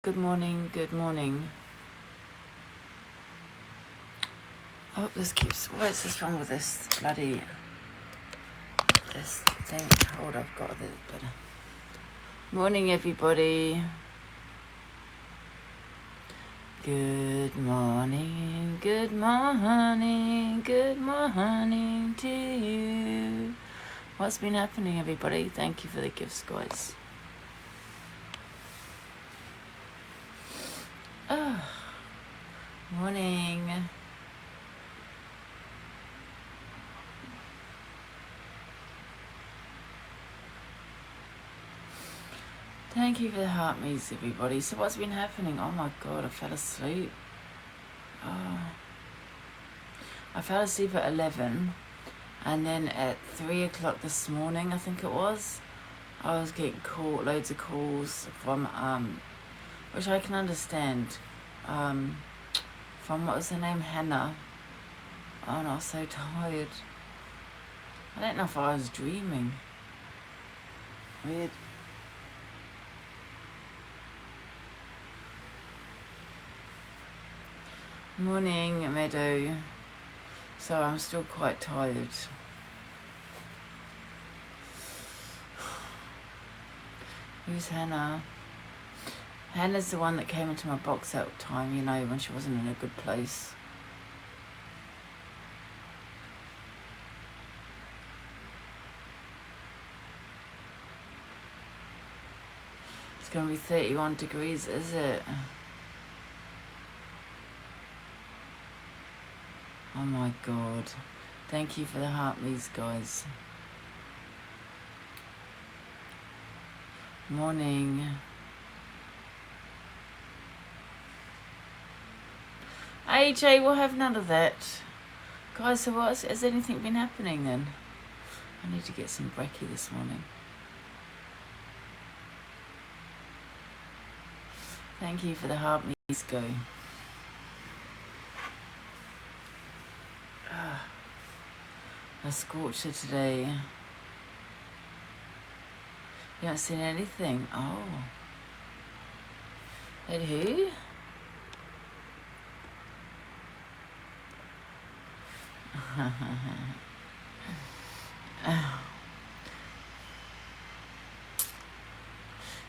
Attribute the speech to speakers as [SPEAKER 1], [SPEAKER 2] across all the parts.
[SPEAKER 1] Good morning, good morning. Oh, this keeps... What is this wrong with this bloody... This thing? Hold, I've got this better. Morning, everybody. Good morning, good morning, good morning to you. What's been happening, everybody? Thank you for the gifts, guys. Oh, morning. Thank you for the heart meets, everybody. So what's been happening? Oh my god, I fell asleep. Oh. I fell asleep at 11, and then at 3 o'clock this morning, I think it was, I was getting loads of calls from, which I can understand, from, what was her name, Hannah. Oh, and I was so tired. I don't know if I was dreaming. Weird. Morning, Meadow. So I'm still quite tired. Who's Hannah? Hannah's the one that came into my box that time, you know, when she wasn't in a good place. It's going to be 31 degrees, is it? Oh my god. Thank you for the heart me's, guys. Morning. AJ, we'll have none of that. Guys, so has anything been happening then? I need to get some brekkie this morning. Thank you for the heart me's, go. A scorcher today. You haven't seen anything? Oh. At who?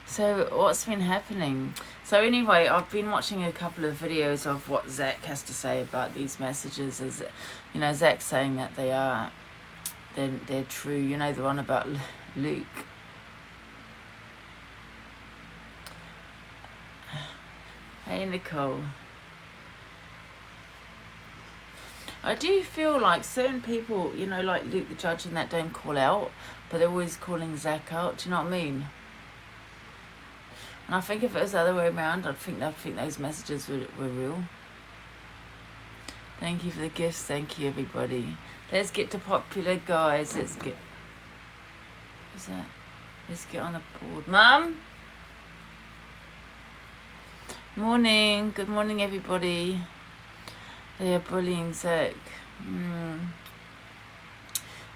[SPEAKER 1] So what's been happening? So anyway, I've been watching a couple of videos of what Zach has to say about these messages. Is, you know, Zach's saying that they're true. You know, the one about Luke. Hey, Nicole. I do feel like certain people, you know, like Luke the Judge and that, don't call out, but they're always calling Zach out. Do you know what I mean? And I think if it was the other way around, I'd think those messages were real. Thank you for the gifts. Thank you, everybody. Let's get to popular, guys. Let's get... What's that? Let's get on the board. Mum? Morning. Good morning, everybody. They're bullying Zach.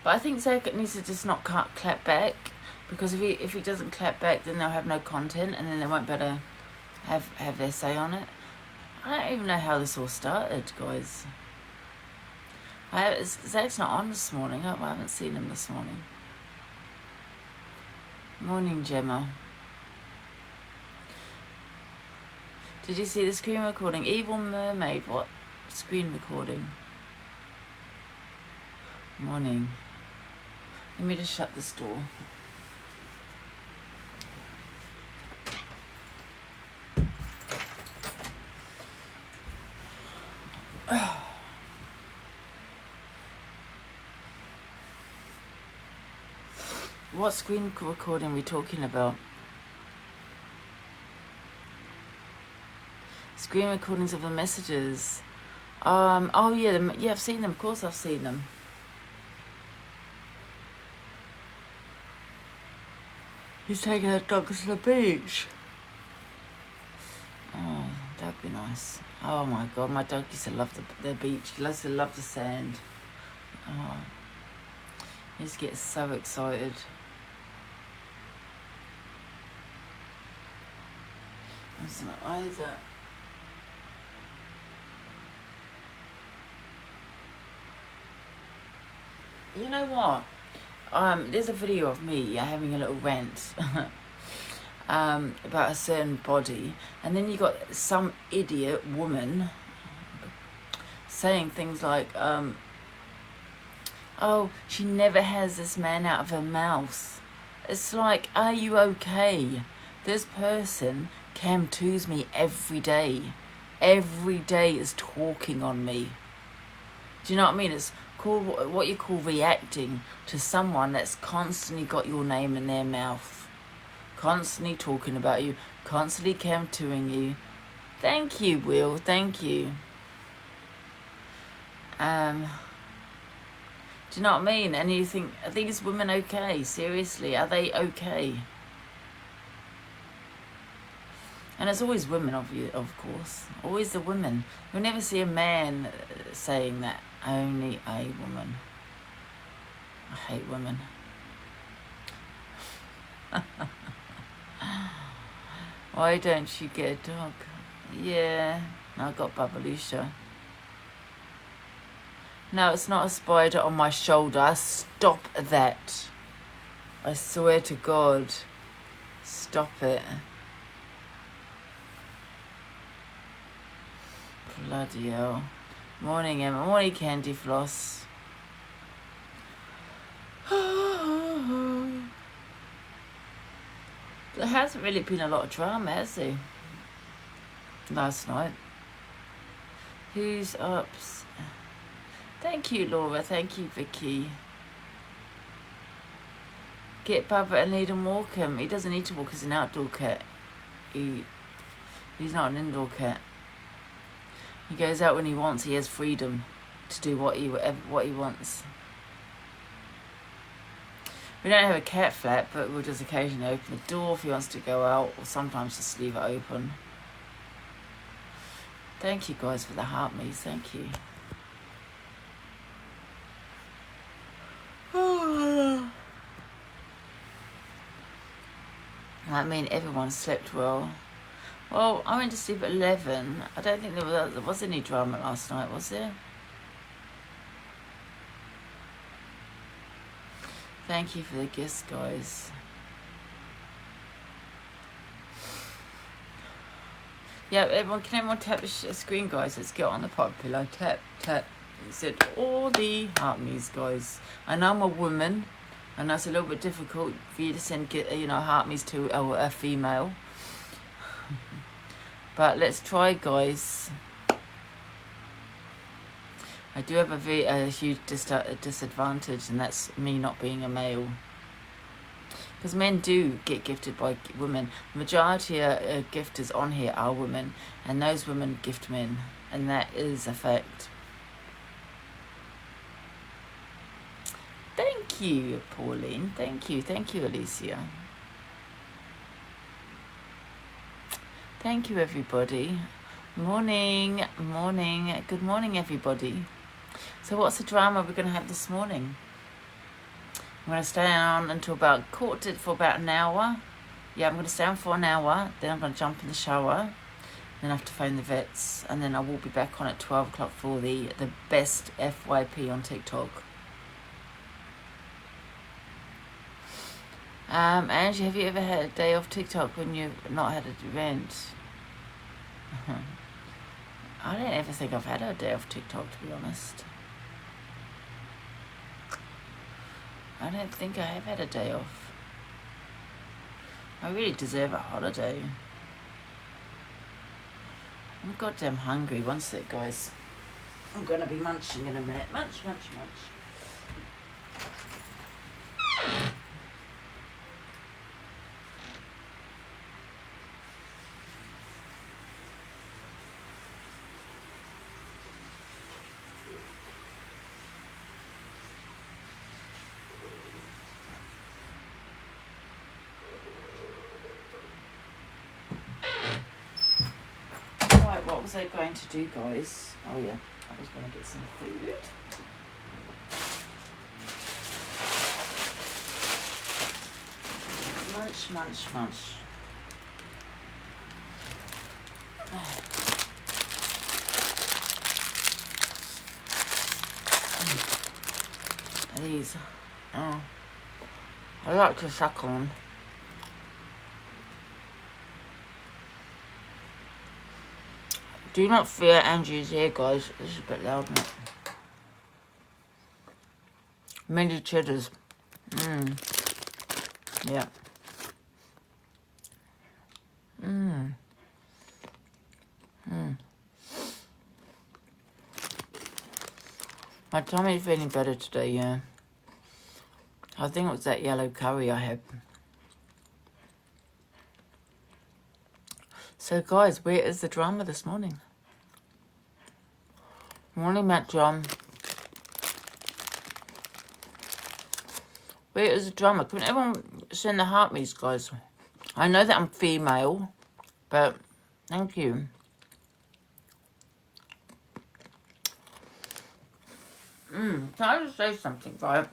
[SPEAKER 1] But I think Zach needs to just not clap back, because if he doesn't clap back, then they'll have no content, and then they won't better have their say on it. I don't even know how this all started, guys. Zach's not on this morning. I haven't seen him this morning. Morning, Gemma. Did you see the screen recording? Evil Mermaid, what? Screen recording. Morning. Let me just shut this door. What screen recording are we talking about? Screen recordings of the messages. Oh yeah, yeah, I've seen them. Of course I've seen them. He's taking her dogs to the beach. Oh, that'd be nice. Oh my god, my dog used to love the beach. He used to love the sand. Oh, he used to get so excited. Why is that? You know what? There's a video of me having a little rant about a certain body, and then you got some idiot woman saying things like, oh, she never has this man out of her mouth. It's like, are you okay? This person Cam twos me every day. Every day is talking on me. Do you know what I mean? It's called what you call reacting to someone that's constantly got your name in their mouth. Constantly talking about you. Constantly Cam twoing you. Thank you, Will. Thank you. Do you know what I mean? And you think, are these women okay? Seriously, are they okay? And it's always women, of course. Always the women. You'll never see a man saying that. Only a woman. I hate women. Why don't you get a dog? Yeah, I got Babalusha. No, it's not a spider on my shoulder. Stop that. I swear to God. Stop it. Bloody hell. Morning, Emma. Morning, Candy Floss. There hasn't really been a lot of drama, has there? Last night. Who's up? Thank you, Laura. Thank you, Vicky. Get Bubba and lead him walk him. He doesn't need to walk. He's an outdoor cat. He's not an indoor cat. He goes out when he wants. He has freedom to do what he wants. We don't have a cat flap, but we'll just occasionally open the door if he wants to go out, or sometimes just leave it open. Thank you guys for the heart me's. Thank you. I mean, everyone slept well. Well, I went to sleep at 11. I don't think there was any drama last night, was there? Thank you for the gifts, guys. Yeah, can everyone tap the screen, guys? Let's get on the pot pillow. Tap, tap. It said all the heart me's, guys. I know I'm a woman. I know it's a little bit difficult for you to send, heart me's to a female. But let's try, guys. I do have a huge disadvantage, and that's me not being a male. Because men do get gifted by women. The majority of gifters on here are women, and those women gift men, and that is a fact. Thank you, Pauline. Thank you, Alicia. Thank you, everybody. Morning. Good morning, everybody. So what's the drama we're going to have this morning? I'm going to stay on until for about an hour. Yeah, I'm going to stay on for an hour. Then I'm going to jump in the shower. Then I have to phone the vets. And then I will be back on at 12 o'clock for the best FYP on TikTok. Angie, have you ever had a day off TikTok when you've not had an event? I don't ever think I've had a day off TikTok, to be honest. I don't think I have had a day off. I really deserve a holiday. I'm goddamn hungry. One sec, guys. I'm going to be munching in a minute. Munch. What was I going to do, guys? Oh yeah, I was going to get some food. Munch. please. Oh. I like to suck on. Do not fear Andrew's here, guys. This is a bit loud, isn't it? Mini cheddars. Yeah. My tummy's feeling better today, yeah. I think it was that yellow curry I had. So, guys, where is the drama this morning? Morning, Matt John. Where is the drama? Can everyone send the heart me's, guys? I know that I'm female, but thank you. Can I just say something, right?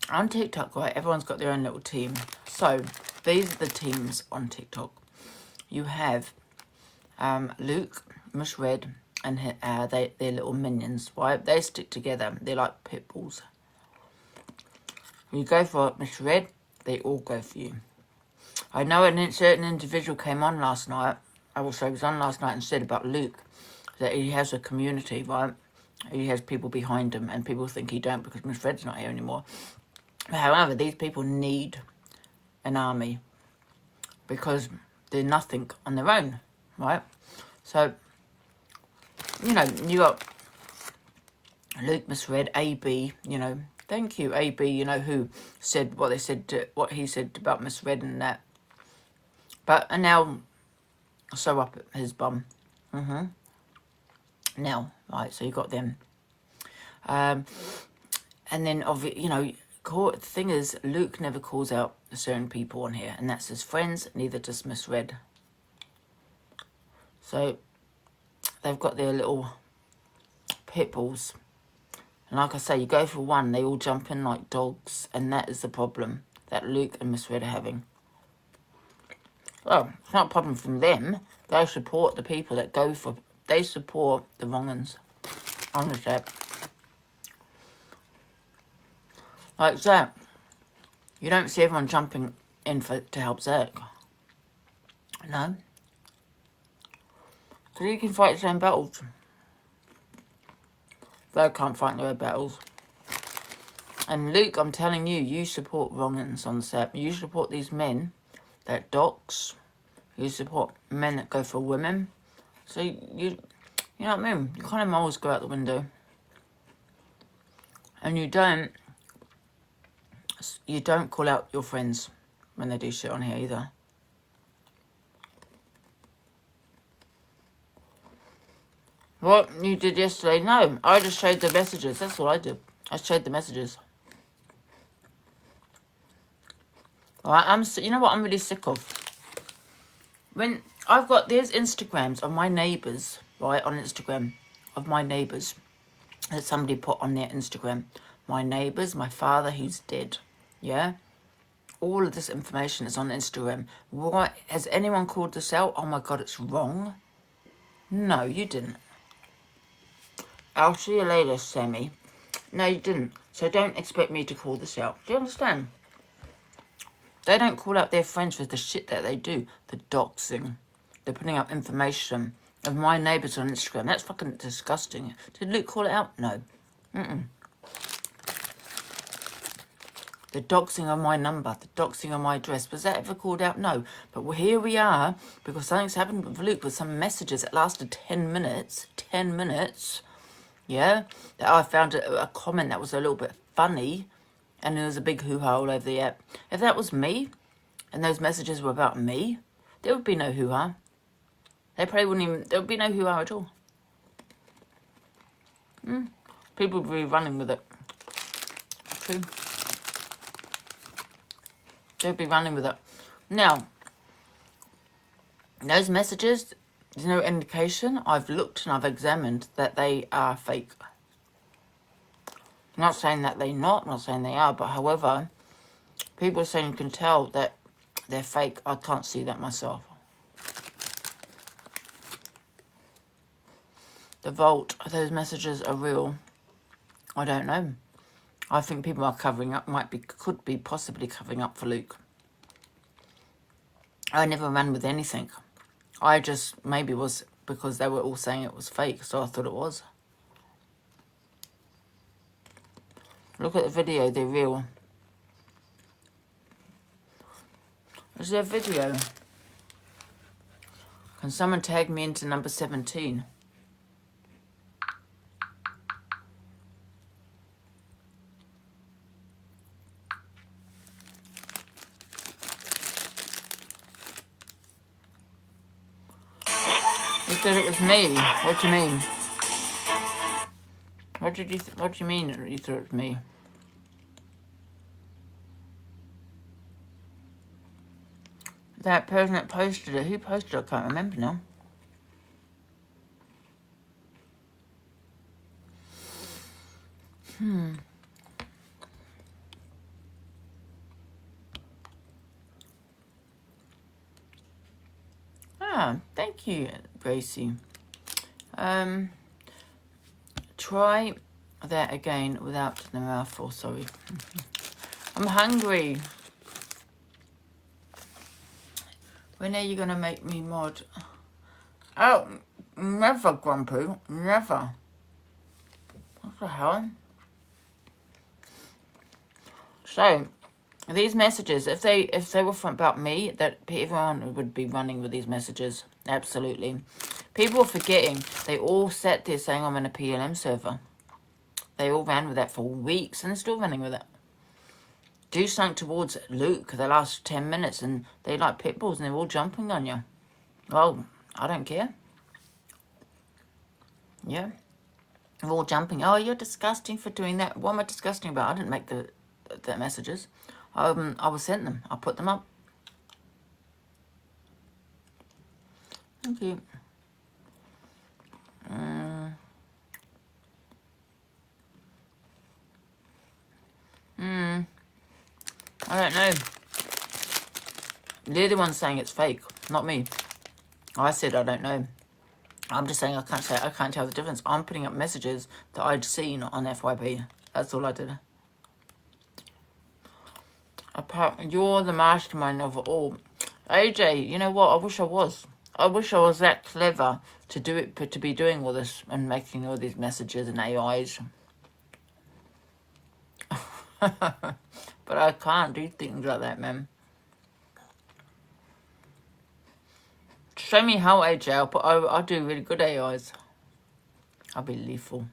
[SPEAKER 1] On TikTok, right, everyone's got their own little team. So, these are the teams on TikTok. You have Luke, Miss Red, and their little minions, right? They stick together. They're like pit bulls. You go for Miss Red, they all go for you. I know a certain individual came on last night. I also was on last night and said about Luke that he has a community, right? He has people behind him, and people think he don't because Miss Red's not here anymore. However, these people need an army because they're nothing on their own, right? So, you know, you got Luke, Miss Red, AB, you know, thank you, AB, you know, who said what they said, what he said about Miss Red and that. But, and now, sew up his bum. Now, right, so you got them. And then, you know, the thing is, Luke never calls out certain people on here, and that's his friends, neither does Miss Red. So, they've got their little pit bulls. And like I say, you go for one, they all jump in like dogs, and that is the problem that Luke and Miss Red are having. Well, it's not a problem from them. They support the people that go for... They support the wrong uns. Honestly. Like Zach. You don't see everyone jumping in to help Zach. No. Because he can fight his own battles. They can't fight their own battles. And Luke, I'm telling you, you support wrong uns on set. You support these men that dox. You support men that go for women. So you know what I mean? You kind of always go out the window. And you don't call out your friends when they do shit on here either. What you did yesterday? No, I just showed the messages. That's what I did. I showed the messages. Alright, you know what I'm really sick of? When I've got, there's Instagrams of my neighbours, right, on Instagram, of my neighbours, that somebody put on their Instagram. My neighbours, my father who's dead, yeah? All of this information is on Instagram. Why, has anyone called this out? Oh my God, it's wrong. No, you didn't. I'll see you later, Sammy. No, you didn't. So don't expect me to call this out. Do you understand? They don't call out their friends for the shit that they do. The doxing. They're putting up information of my neighbours on Instagram. That's fucking disgusting. Did Luke call it out? No. The doxing of my number. The doxing of my address. Was that ever called out? No. But here we are, because something's happened with Luke with some messages that lasted 10 minutes. 10 minutes. Yeah? That I found a comment that was a little bit funny. And there was a big hoo-ha all over the app. If that was me, and those messages were about me, there would be no hoo-ha. They probably wouldn't even... There would be no hoo-ha at all. People would be running with it. True. They'd be running with it. Now, those messages, there's no indication. I've looked and I've examined that they are fake. I'm not saying that they're not. I'm not saying they are. But however, people are saying you can tell that they're fake. I can't see that myself. the vault, those messages are real. I don't know. I think people are covering up, could be possibly covering up for Luke. I never ran with anything. I just, maybe was because they were all saying it was fake, so I thought it was. Look at the video, they're real. Is there a video? Can someone tag me into number 17? You said it was me. What do you mean? What do you mean you thought it was me? That person that posted it, who posted it? I can't remember now. Ah, thank you, Gracie. Try that again without the mouthful, sorry. I'm hungry. When are you going to make me mod? Oh, never, Grumpy. Never. What the hell? So, these messages, if they were about me, that everyone would be running with these messages. Absolutely. People are forgetting. They all sat there saying I'm in a PLM server. They all ran with that for weeks and they're still running with it. Do something towards Luke the last 10 minutes and they like pit bulls and they're all jumping on you. Well, I don't care. Yeah. They're all jumping. Oh, you're disgusting for doing that. What am I disgusting about? I didn't make the messages. I was sent them. I put them up. Thank you. I don't know. They're the ones saying it's fake, not me. I said I don't know. I'm just saying I can't tell the difference. I'm putting up messages that I'd seen on FYP. That's all I did. You're the mastermind of it all. AJ, you know what? I wish I was. I wish I was that clever to do it, to be doing all this and making all these messages and AIs. But I can't do things like that, man. Show me how, AJ. I'll do really good AIs. I'll be lethal.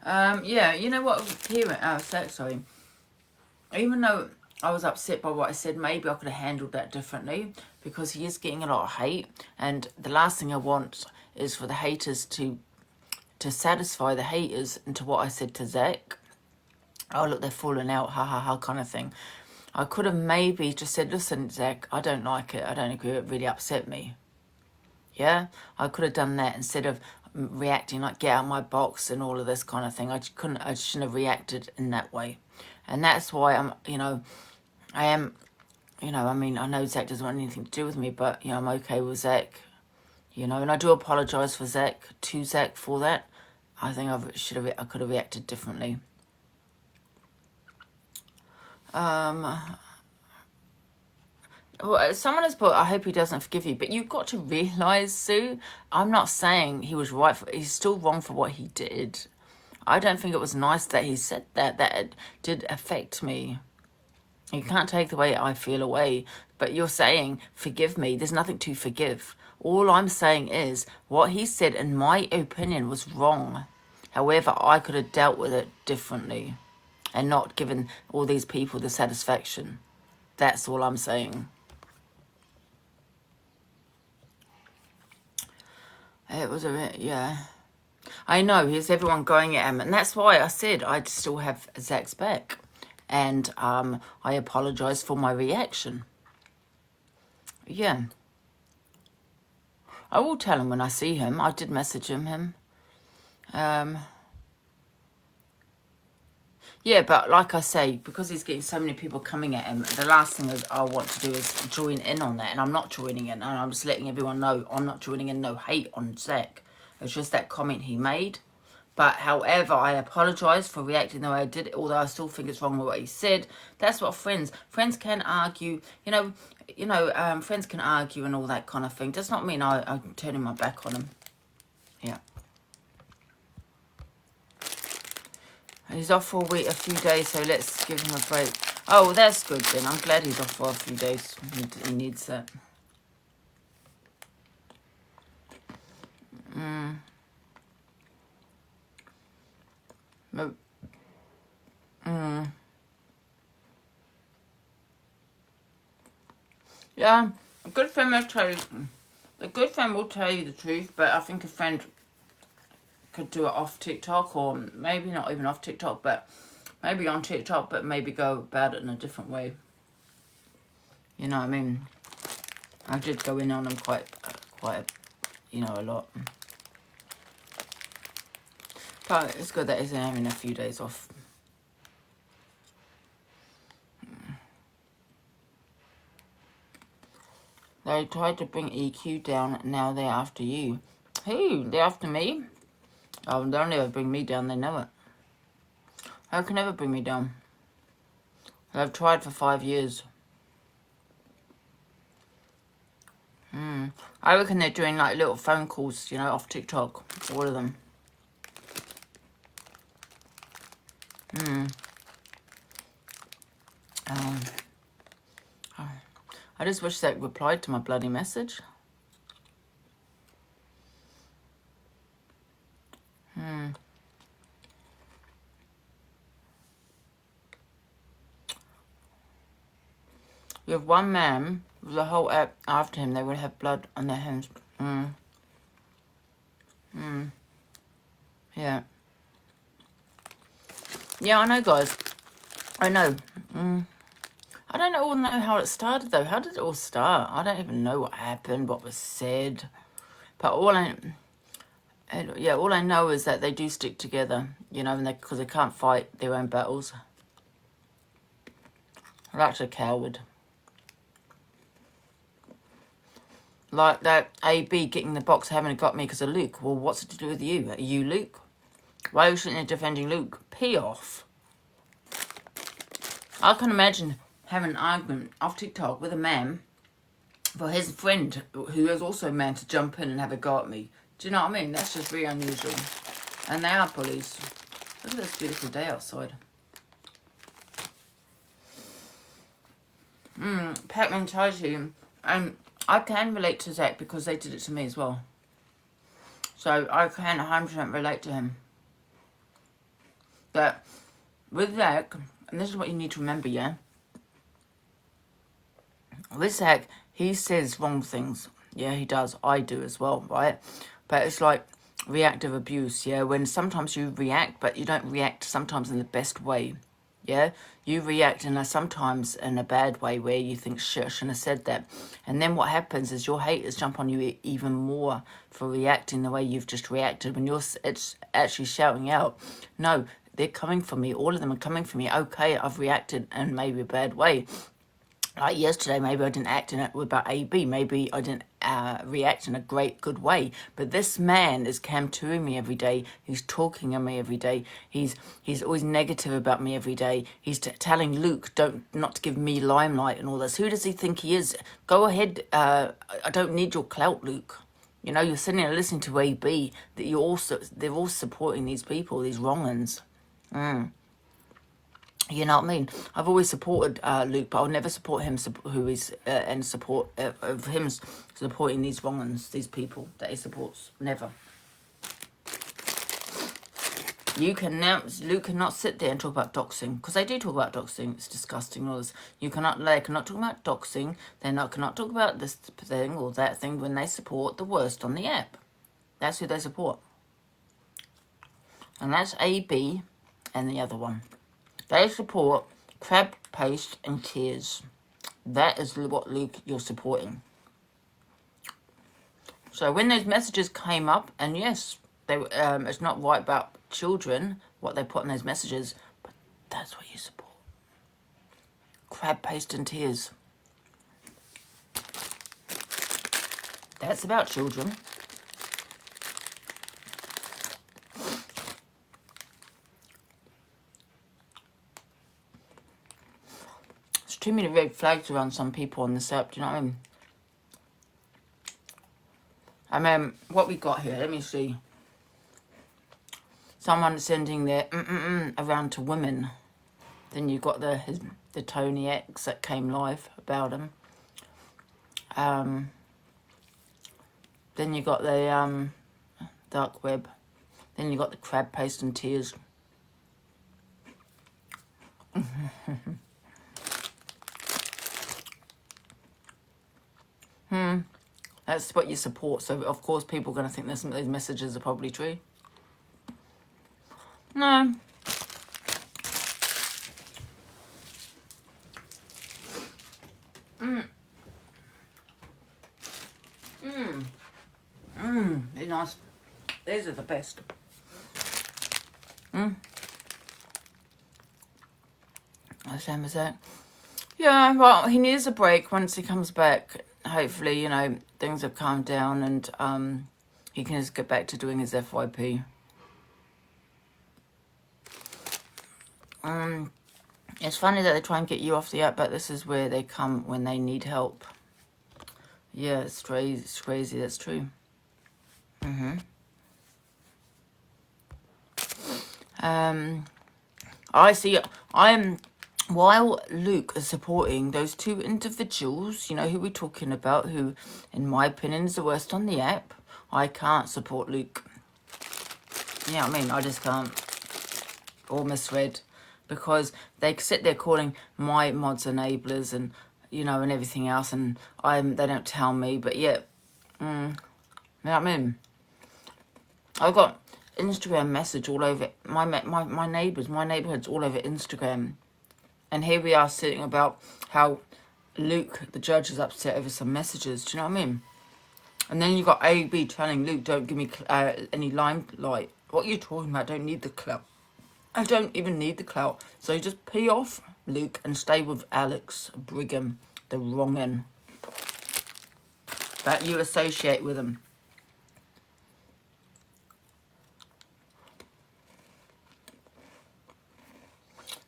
[SPEAKER 1] Yeah, you know what? Sorry. Even though I was upset by what I said, maybe I could have handled that differently because he is getting a lot of hate. And the last thing I want is for the haters to satisfy the haters into what I said to Zach. Oh, look, they're falling out, ha ha ha, kind of thing. I could have maybe just said, listen, Zach, I don't like it. I don't agree. It really upset me. Yeah? I could have done that instead of reacting like, get out of my box and all of this kind of thing. I shouldn't have reacted in that way. And that's why I know Zach doesn't want anything to do with me, but, I'm okay with Zach. And I do apologise to Zach for that. I think I could have reacted differently. Well, someone has put, I hope he doesn't forgive you, but you've got to realise, Sue, I'm not saying he was right, he's still wrong for what he did. I don't think it was nice that he said that it did affect me. You can't take the way I feel away, but you're saying, forgive me, there's nothing to forgive. All I'm saying is, what he said, in my opinion, was wrong. However, I could have dealt with it differently and not given all these people the satisfaction. That's all I'm saying. It was yeah. I know, here's everyone going at him. And that's why I said I'd still have Zach's back. And I apologise for my reaction. Yeah. I will tell him when I see him. I did message him. Yeah, but like I say, because he's getting so many people coming at him, the last thing is I want to do is join in on that. And I'm not joining in. And I'm just letting everyone know I'm not joining in no hate on Zach. It's just that comment he made. But however, I apologise for reacting the way I did, although I still think it's wrong with what he said. That's what friends can argue. Friends can argue and all that kind of thing. Does not mean I'm turning my back on him. Yeah. He's off for a few days, so let's give him a break. Oh, that's good then. I'm glad he's off for a few days. He needs that. Yeah, a good friend will tell you. A good friend will tell you the truth, but I think a friend could do it off TikTok, or maybe not even off TikTok, but maybe on TikTok, but maybe go about it in a different way. You know what I mean? I did go in on them quite, a lot. But it's good that he's having a few days off. They tried to bring EQ down, now they're after you. Who? They're after me? Oh, they'll never bring me down, they know it. How can ever bring me down? I've tried for 5 years. I reckon they're doing like little phone calls, off TikTok. All of them. I just wish they replied to my bloody message. You have one man with the whole app after him, they would have blood on their hands. Yeah. Yeah, I know, guys. I know. I don't know how it started, though. How did it all start? I don't even know what happened, what was said. But all I know is that they do stick together, because they can't fight their own battles. That's a coward. Like that AB getting the box, having got me because of Luke. Well, what's it to do with you? Are you Luke? Why are you sitting there defending Luke? Pee off. I can imagine having an argument off TikTok with a man for his friend, who is also a man, to jump in and have a go at me. Do you know what I mean? That's just very unusual. And they are bullies. Look at this beautiful day outside. Pac-Man tells you, and I can relate to Zach because they did it to me as well. So I can 100% relate to him. But with Zach, and this is what you need to remember, yeah? With Zach, he says wrong things. Yeah, he does. I do as well, right? But it's like reactive abuse, yeah? When sometimes you react, but you don't react sometimes in the best way. Yeah, you react sometimes in a bad way where you think, shit, I shouldn't have said that. And then what happens is your haters jump on you even more for reacting the way you've just reacted. When it's actually shouting out, no, they're coming for me. All of them are coming for me. Okay, I've reacted in maybe a bad way. Like yesterday, maybe I didn't act in it about AB. Maybe I didn't react in a good way. But this man is camping me every day. He's talking on me every day. He's always negative about me every day. He's telling Luke not to give me limelight and all this. Who does he think he is? Go ahead. I don't need your clout, Luke. You're sitting there listening to AB. That they're all supporting these people, these wrong-uns. You know what I mean? I've always supported Luke, but I'll never support him who is in support of him supporting these wrong ones, these people that he supports. Never. Luke cannot sit there and talk about doxing, because they do talk about doxing. It's disgusting. All this. They cannot talk about doxing. They cannot talk about this thing or that thing when they support the worst on the app. That's who they support. And that's AB and the other one. They support crab paste and tears. That is what, Luke, you're supporting. So when those messages came up, and yes, it's not right about children, what they put in those messages, That's what you support. Crab paste and tears. That's about children. There's too many red flags around some people on this app, do you know what I mean? What we got here, let me see. Someone sending their around to women. Then you got the Tony X that came live about him. Then you got the dark web. Then you got the crab paste and tears. That's what you support. So of course people are going to think these messages are probably true. No. They're nice. These are the best. Same as that. Yeah, well, he needs a break. Once he comes back, hopefully, you know, things have calmed down and he can just get back to doing his FYP. It's funny that they try and get you off the app, but this is where they come when they need help. Yeah, it's crazy. It's crazy. That's true. I see. While Luke is supporting those two individuals, you know who we're talking about, who, in my opinion, is the worst on the app, I can't support Luke. You know what I mean? I just can't. Or misread. Because they sit there calling my mods enablers and, you know, and everything else, and they don't tell me, but yet, you know what I mean? I've got Instagram message all over my neighbours, my neighbourhood's all over Instagram. And here we are sitting about how Luke, the judge, is upset over some messages. Do you know what I mean? And then you got AB telling Luke, don't give me any limelight. What are you talking about? I don't need the clout. I don't even need the clout. So you just pee off Luke and stay with Alex Brigham, the wrong'un that you associate with him.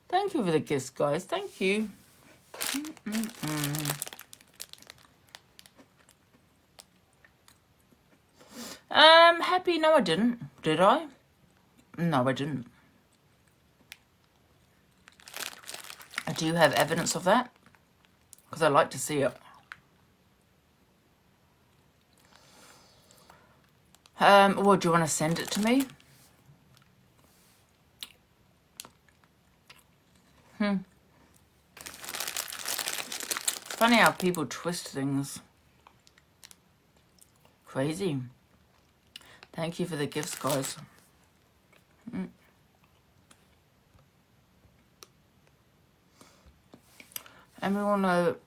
[SPEAKER 1] Thank you for the gifts, guys. Thank you. Happy? No, I didn't. Did I? No, I didn't. Do you have evidence of that? Because I'd like to see it. Or do you want to send it to me? Funny how people twist things. Crazy. Thank you for the gifts, guys. And we all know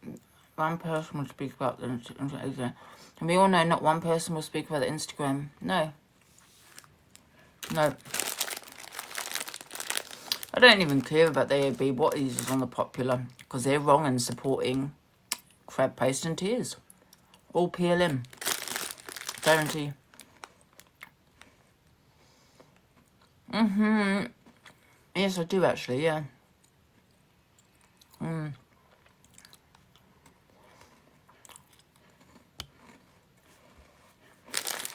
[SPEAKER 1] one person will speak about the Instagram. And we all know not one person will speak about the Instagram. No. No. I don't even care about the AB. What is on the popular? Because they're wrong in supporting crab paste and tears. All PLM. Guarantee. Yes, I do actually, yeah.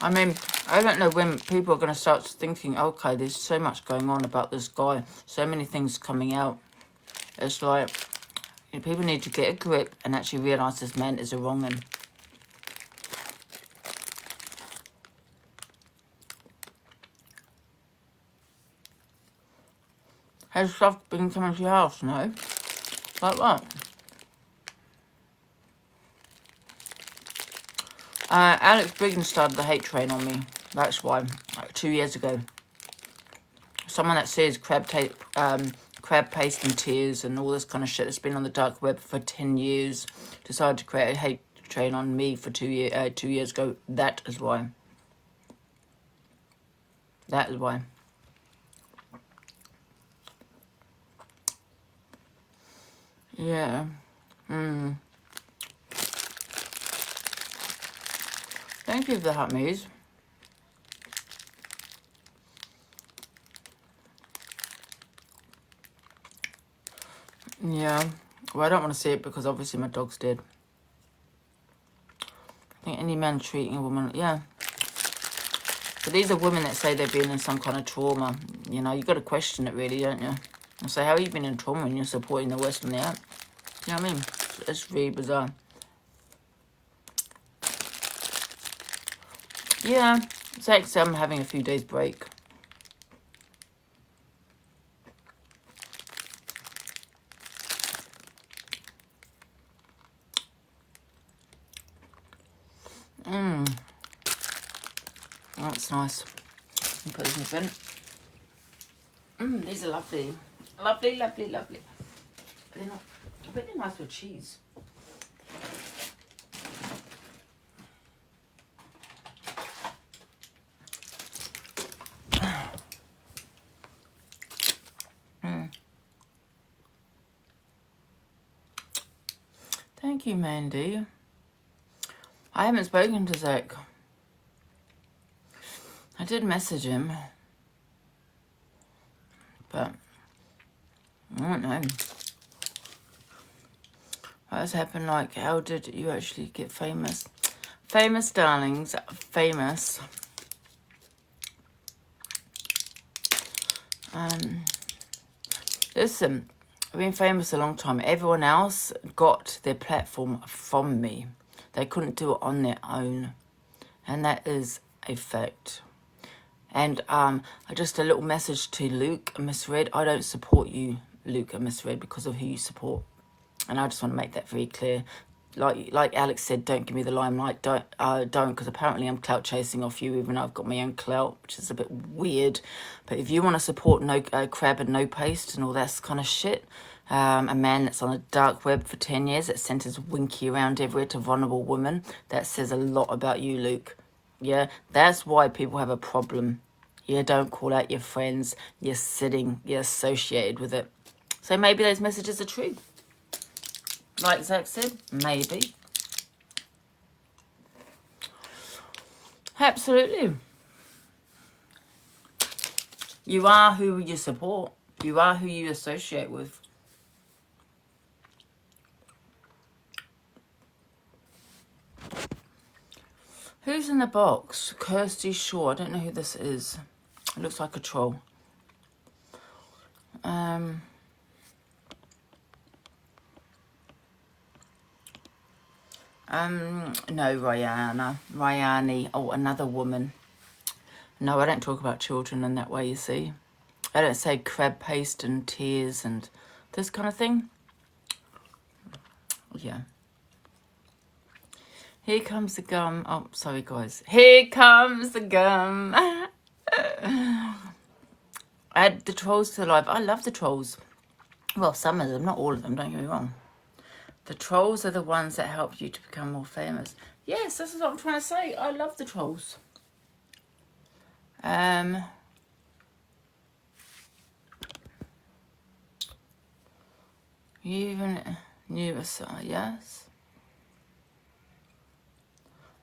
[SPEAKER 1] I mean, I don't know when people are going to start thinking, okay, there's so much going on about this guy, so many things coming out. It's like, you know, people need to get a grip and actually realise this man is a wrong'un. Has stuff been coming to your house? No. Like what? Alex Brigham started the hate train on me. That's why. Like 2 years ago. Someone that says crab paste and tears and all this kind of shit that's been on the dark web for 10 years decided to create a hate train on me for 2 years ago. That is why. That is why. Yeah. Thank you for the hot me's. Yeah. Well, I don't want to see it because obviously my dog's dead. I think any man treating a woman, yeah. But these are women that say they've been in some kind of trauma. You know, you got to question it really, don't you? And say, how have you been in trauma when you're supporting the West from the out? You know what I mean? It's really bizarre. Yeah, it's like I'm having a few days break. That's nice. Put this in the bin. These are lovely. Lovely, lovely, lovely. They're not, I bet they're nice with cheese. Thank you, Mandy. I haven't spoken to Zach. I did message him, but I don't know. What has happened? Like, how did you actually get famous? Famous, darlings. Famous. Listen, I've been famous a long time. Everyone else got their platform from me. They couldn't do it on their own. And that is a fact. And just a little message to Luke and Miss Red. I don't support you, Luke and Miss Red, because of who you support. And I just want to make that very clear. Like Alex said, don't give me the limelight. Don't, because apparently I'm clout chasing off you, even though I've got my own clout, which is a bit weird. But if you want to support no crab and no paste and all that kind of shit, a man that's on the dark web for 10 years that sent his winky around everywhere to vulnerable women, that says a lot about you, Luke. Yeah, that's why people have a problem. You don't call out your friends. You're associated with it. So maybe those messages are true. Like Zach said, maybe. Absolutely. You are who you support. You are who you associate with. Who's in the box? Kirsty Shaw. I don't know who this is. It looks like a troll. No, Ryani. Oh, another woman. No, I don't talk about children in that way, you see. I don't say crab paste and tears and this kind of thing. Yeah. Here comes the gum. Oh, sorry, guys. Here comes the gum. Add the trolls to the live. I love the trolls. Well, some of them, not all of them, don't get me wrong. The trolls are the ones that help you to become more famous. Yes, this is what I'm trying to say. I love the trolls. You even knew a song, yes?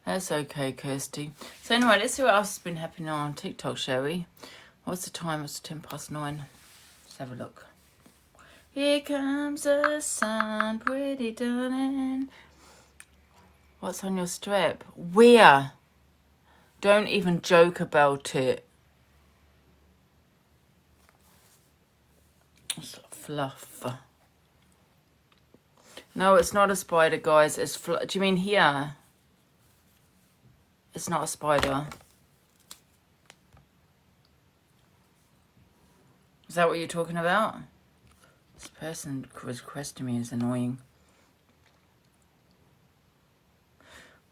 [SPEAKER 1] That's okay, Kirsty. So anyway, let's see what else has been happening on TikTok, shall we? What's the time? It's 9:10. Let's have a look. Here comes the sun, pretty darling. What's on your strap? Where? Don't even joke about it. It's fluff. No, it's not a spider, guys. It's do you mean here? It's not a spider. Is that what you're talking about? This person requesting me is annoying.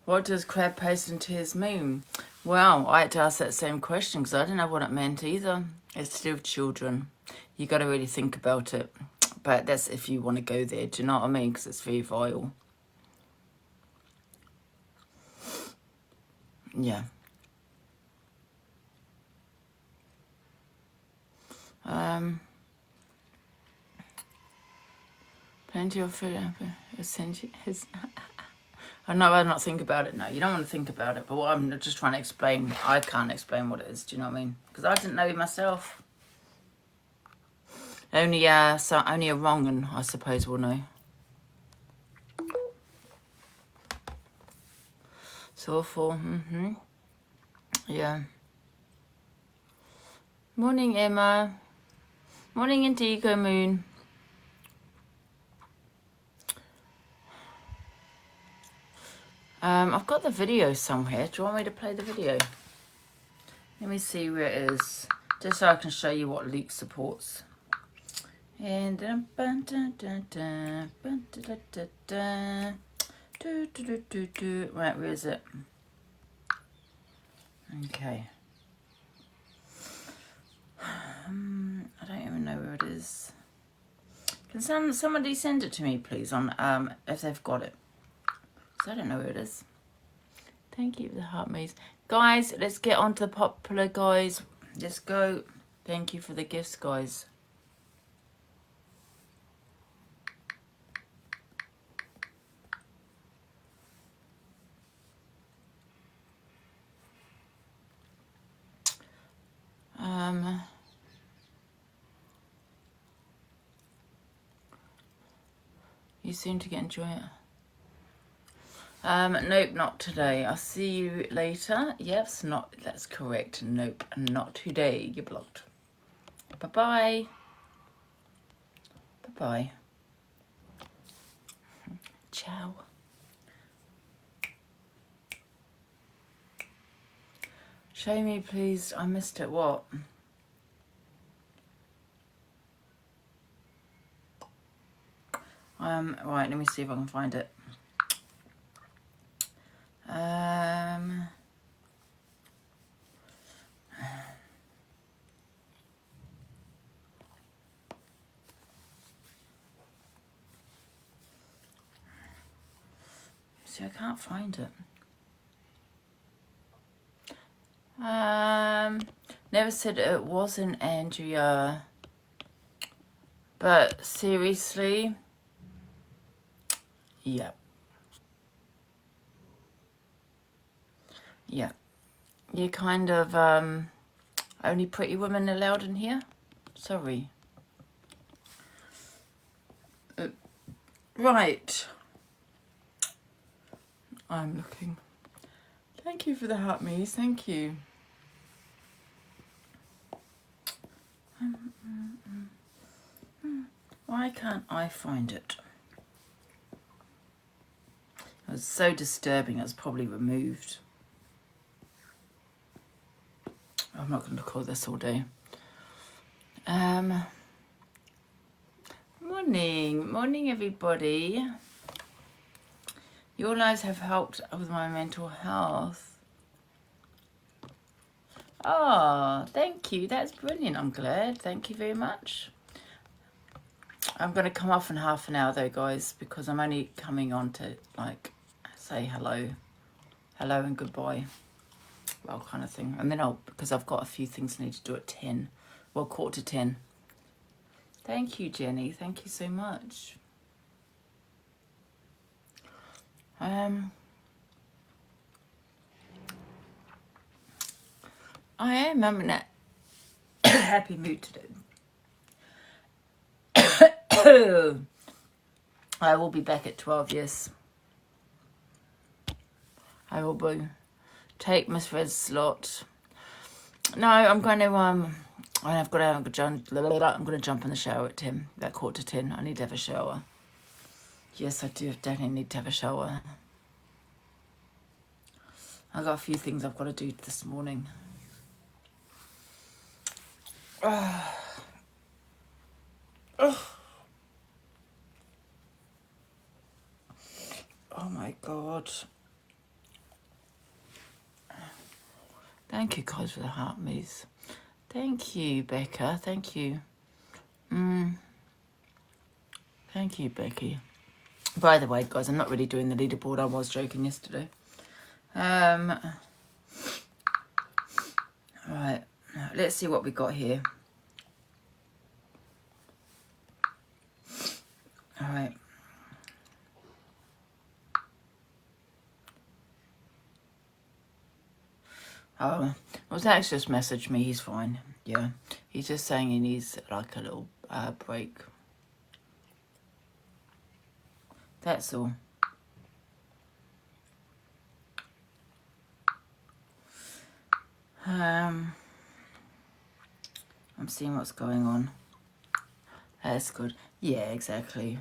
[SPEAKER 1] What does crab paste and tears mean? Well, I had to ask that same question because I didn't know what it meant either. It's to do with children. You got to really think about it. But that's if you want to go there. Do you know what I mean? Because it's very vile. Yeah. Plenty of food. I know I'd not think about it. No, you don't want to think about it. But what I'm just trying to explain, I can't explain what it is. Do you know what I mean? Because I didn't know myself. Only a wrong un, I suppose, will know. It's awful. Yeah. Morning, Emma. Morning, Indigo Moon. I've got the video somewhere. Do you want me to play the video? Let me see where it is. Just so I can show you what Luke supports. And right, where is it? Okay. I don't even know where it is. Can somebody send it to me, please, on if they've got it? Because I don't know where it is. Thank you for the heart maze. Guys, let's get on to the popular guys. Let's go. Thank you for the gifts, guys. You seem to enjoy it. Nope, not today. I'll see you later. Yes, that's correct. Nope, not today. You're blocked. Bye-bye. Bye-bye. Ciao. Show me, please. I missed it. What? Right, let me see if I can find it. See, I can't find it. Never said it wasn't Andrea. But seriously, yeah. Yeah. You kind of, only pretty women allowed in here? Sorry. Right. I'm looking. Thank you for the heart maze. Thank you. Why can't I find it? It was so disturbing. It was probably removed. I'm not going to look all this all day. Morning everybody. Your lives have helped with my mental health. Oh, thank you. That's brilliant. I'm glad. Thank you very much. I'm going to come off in half an hour though, guys, because I'm only coming on to like say hello and goodbye, well, kind of thing, and then because I've got a few things I need to do at 10, well, 9:45. Thank you, Jenny. Thank you so much. I am. I'm in a happy mood today. I will be back at 12. Yes, I will be. Take Miss Red's slot. No, I'm going to I'm going to jump in the shower at 10. About 9:45. I need to have a shower. Yes, I do definitely need to have a shower. I've got a few things I've got to do this morning. Oh my God. Thank you guys for the heart maze. Thank you, Becca. Thank you. Thank you, Becky. By the way, guys, I'm not really doing the leaderboard. I was joking yesterday. Right. Let's see what we got here. All right. Oh, well, Zach's just messaged me. He's fine. Yeah, he's just saying he needs like a little break. That's all. I'm seeing what's going on. That's good. Yeah, exactly.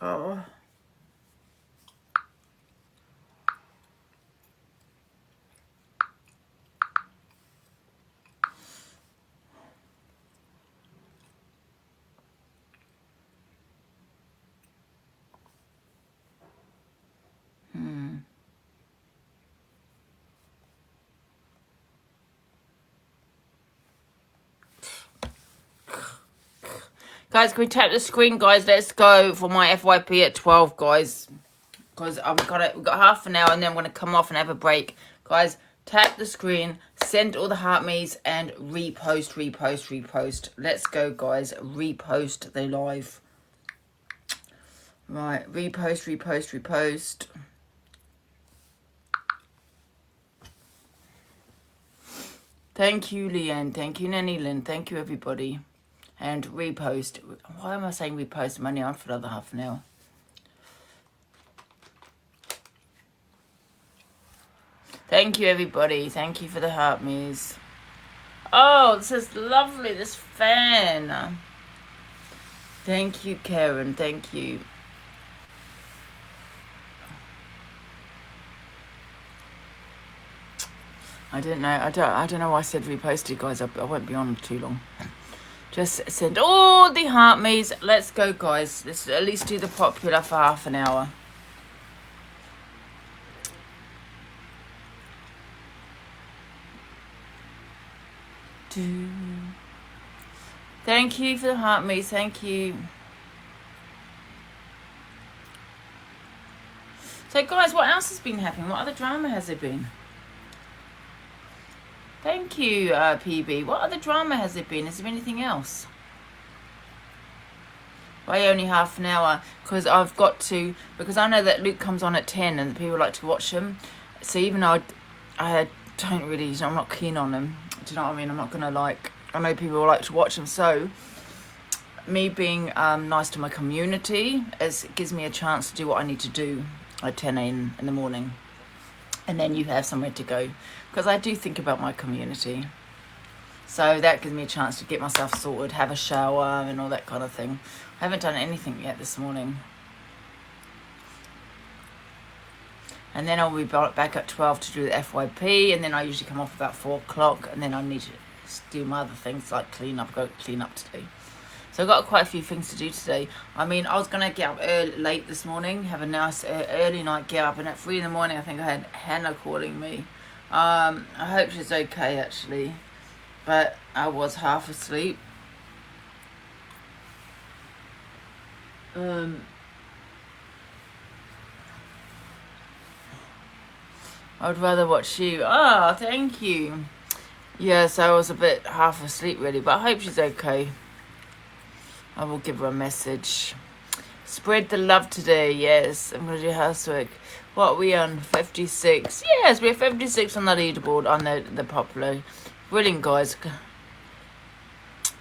[SPEAKER 1] Oh. Guys, can we tap the screen, guys? Let's go for my FYP at 12, guys. Because we've got half an hour and then I'm going to come off and have a break. Guys, tap the screen, send all the heart me's and repost, repost, repost. Let's go, guys. Repost the live. Right, repost, repost, repost. Thank you, Leanne. Thank you, Nanny Lynn. Thank you, everybody. And repost. Why am I saying repost? I'm only on for another half an hour. Thank you, everybody. Thank you for the heart me's. Oh, this is lovely. This fan. Thank you, Karen. Thank you. I don't know. I don't know why I said reposted, guys. I won't be on too long. Just send all the heart me's. Let's go, guys. Let's at least do the popular for half an hour. Thank you for the heart me's. Thank you. So, guys, what else has been happening? What other drama has there been? Thank you, PB. What other drama has there been? Has there been anything else? Why only half an hour? Because I've got to... Because I know that Luke comes on at 10 and people like to watch him. So even though I don't really... I'm not keen on him. Do you know what I mean? I'm not going to like... I know people like to watch him. So me being nice to my community gives me a chance to do what I need to do at 10 a.m. in the morning. And then you have somewhere to go. Because I do think about my community. So that gives me a chance to get myself sorted, have a shower and all that kind of thing. I haven't done anything yet this morning. And then I'll be back at 12 to do the FYP. And then I usually come off about 4 o'clock. And then I need to do my other things like clean up. I've got to clean up today. So I've got quite a few things to do today. I mean, I was going to get up late this morning, have a nice early night get up. And at 3 in the morning, I think I had Hannah calling me. I hope she's okay, actually. But I was half asleep. I'd rather watch you. Oh, thank you. Yes, I was a bit half asleep, really. But I hope she's okay. I will give her a message. Spread the love today. Yes, I'm going to do housework. What are we on? 56. Yes, we're 56 on the leaderboard on the popular. Brilliant, guys.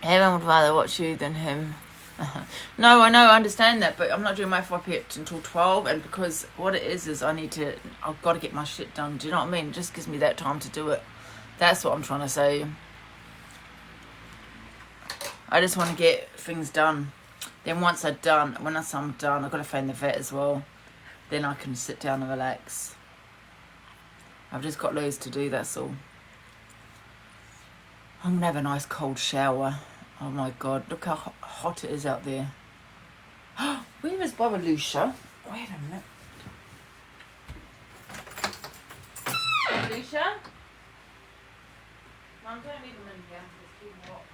[SPEAKER 1] Everyone would rather watch you than him. No, I know, I understand that, but I'm not doing my FYP until 12, and because what it is I've got to get my shit done. Do you know what I mean? It just gives me that time to do it. That's what I'm trying to say. I just want to get things done. Then once I'm done, I've got to phone the vet as well. Then I can sit down and relax. I've just got loads to do, that's all. I'm going to have a nice cold shower. Oh my God, look how hot it is out there. Where is Baba Lucia? Wait a minute. Lucia? Mum, don't leave them in here. It's too hot.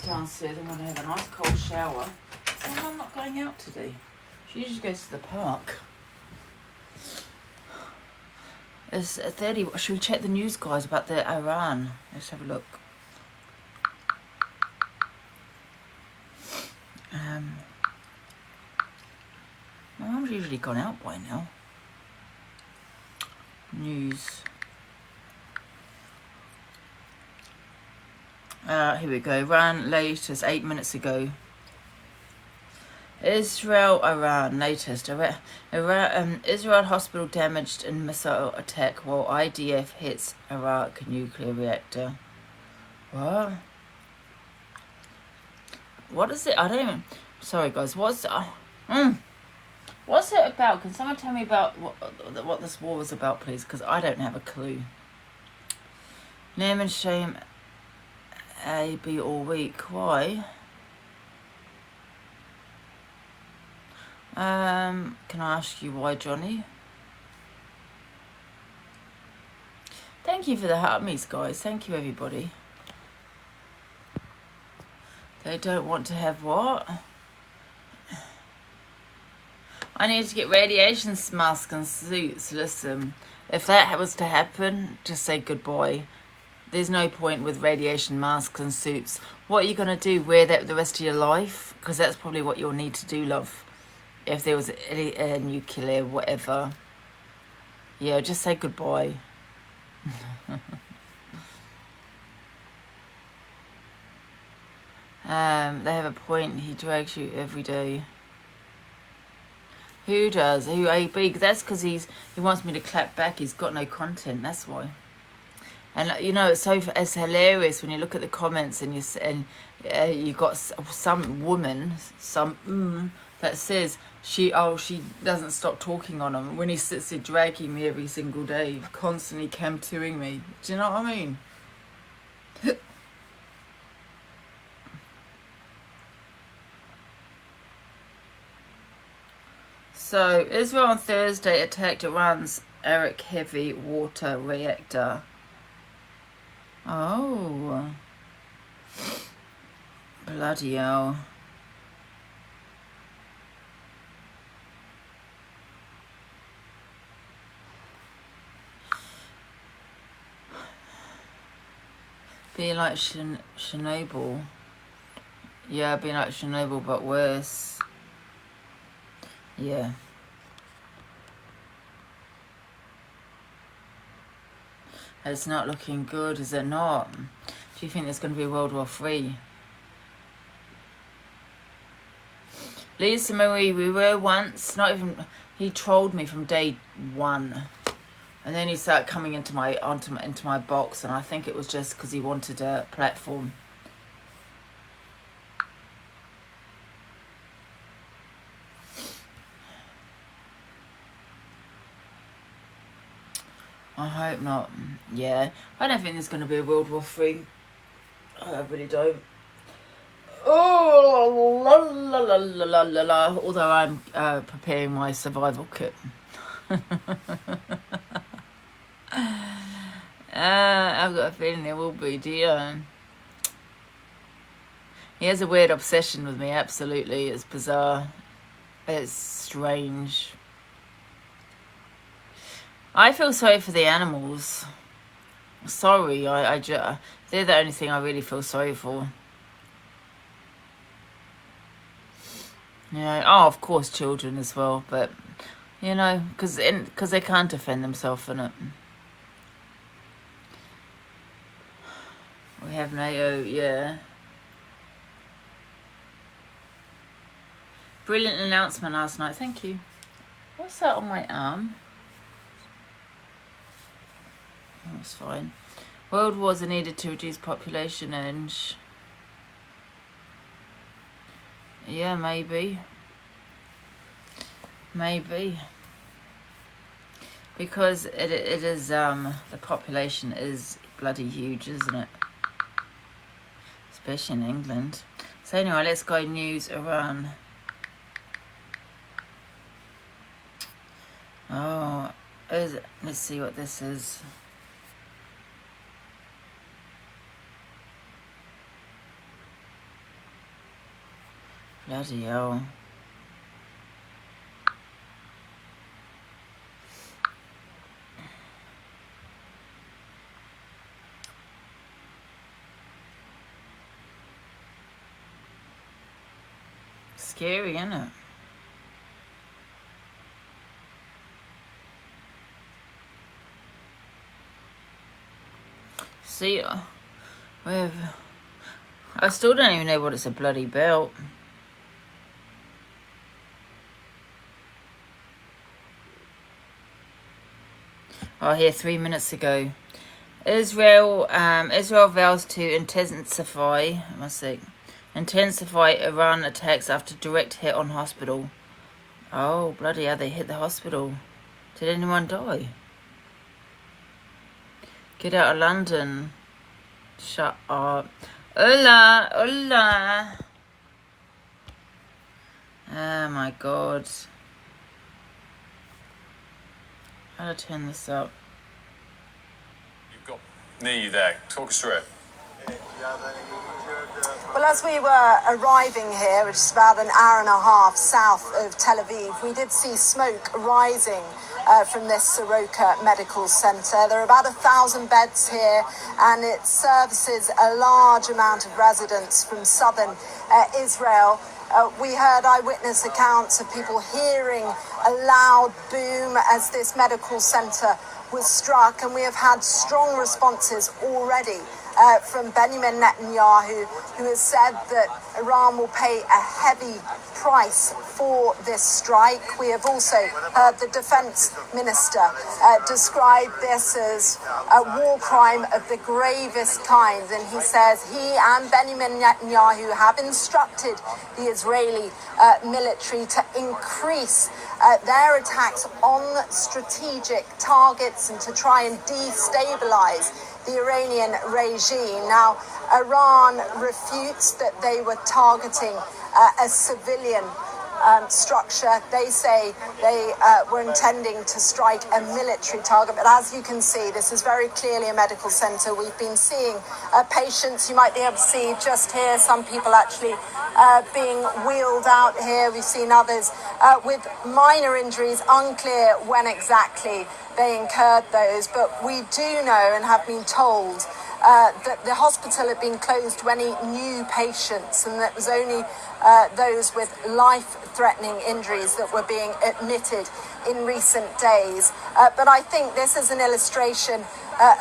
[SPEAKER 1] Downstairs, I'm going to have a nice cold shower. Oh, I'm not going out today. She usually goes to the park. It's 30. Should we check the news, guys, about the Iran? Let's have a look. already gone out by now. News. Here we go. Iran latest 8 minutes ago. Israel-Iran latest. Israel hospital damaged in missile attack while IDF hits Iraq nuclear reactor. What? What is it? I don't even... Sorry guys, what's it about? Can someone tell me about what this war was about, please? Because I don't have a clue. Name and shame AB all week. Why? Can I ask you why, Johnny? Thank you for the heart me's, guys. Thank you, everybody. They don't want to have what? I need to get radiation masks and suits. Listen, if that was to happen, just say goodbye. There's no point with radiation masks and suits. What are you going to do? Wear that the rest of your life? Because that's probably what you'll need to do, love. If there was a nuclear whatever. Yeah, just say goodbye. They have a point. He drags you every day. Who does? Who AB? That's because he wants me to clap back. He's got no content. That's why. And you know, it's hilarious when you look at the comments and you got some woman, that says she doesn't stop talking on him when he sits there dragging me every single day, constantly cam-2ing me. Do you know what I mean? So Israel on Thursday attacked Iran's Arak heavy water reactor. Oh, bloody hell. Be like Chernobyl. Yeah, be like Chernobyl, but worse. Yeah. It's not looking good, is it not? Do you think there's going to be World War III? Lisa Marie, we were once, not even, he trolled me from day one. And then he started coming into my box, and I think it was just because he wanted a platform. I hope not. Yeah, I don't think there's going to be a World War III. I really don't. Oh, la la la la la la la. Although I'm preparing my survival kit. I've got a feeling there will be, do you? He has a weird obsession with me, absolutely. It's bizarre. It's strange. I feel sorry for the animals. Sorry, they're the only thing I really feel sorry for. You know, oh, of course, children as well, but, you know, because they can't defend themselves in it. We have NATO, yeah. Brilliant announcement last night, thank you. What's that on my arm? That's fine. World wars are needed to reduce population and... Yeah, maybe. Maybe. Because it is, the population is bloody huge, isn't it? Especially in England. So anyway, let's go news Iran. Oh, let's see what this is. Bloody hell. Scary, isn't it? See, I still don't even know what it's a bloody belt. Oh, here 3 minutes ago. Israel vows to intensify Iran attacks after direct hit on hospital. Oh, bloody hell, they hit the hospital. Did anyone die? Get out of London. Shut up. Hola, hola. Oh my god. How to turn this up?
[SPEAKER 2] You've got near you there. Talk us through it.
[SPEAKER 3] Well, as we were arriving here, which is about an hour and a half south of Tel Aviv, we did see smoke rising from this Soroka Medical Center. There are about 1,000 beds here, and it services a large amount of residents from southern Israel. We heard eyewitness accounts of people hearing a loud boom as this medical center was struck, and we have had strong responses already from Benjamin Netanyahu, who has said that Iran will pay a heavy price for this strike. We have also heard the defense minister describe this as a war crime of the gravest kind, and he says he and Benjamin Netanyahu have instructed the Israeli military to increase their attacks on strategic targets and to try and destabilize the Iranian regime. Now, Iran refutes that they were targeting a civilian structure. They say they were intending to strike a military target, but as you can see, this is very clearly a medical center. We've been seeing patients. You might be able to see just here some people actually being wheeled out here. We've seen others with minor injuries, unclear when exactly they incurred those, but we do know and have been told that the hospital had been closed to any new patients, and that was only those with life-threatening injuries that were being admitted in recent days. But I think this is an illustration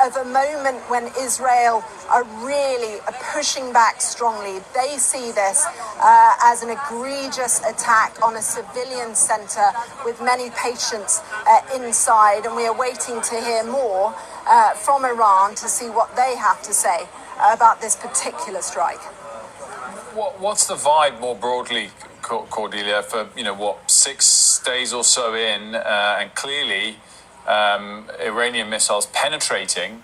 [SPEAKER 3] of a moment when Israel are really pushing back strongly. They see this as an egregious attack on a civilian center with many patients inside, and we are waiting to hear more from Iran to see what they have to say about this particular strike.
[SPEAKER 2] What's the vibe more broadly, Cordelia, for 6 days or so in, and clearly Iranian missiles penetrating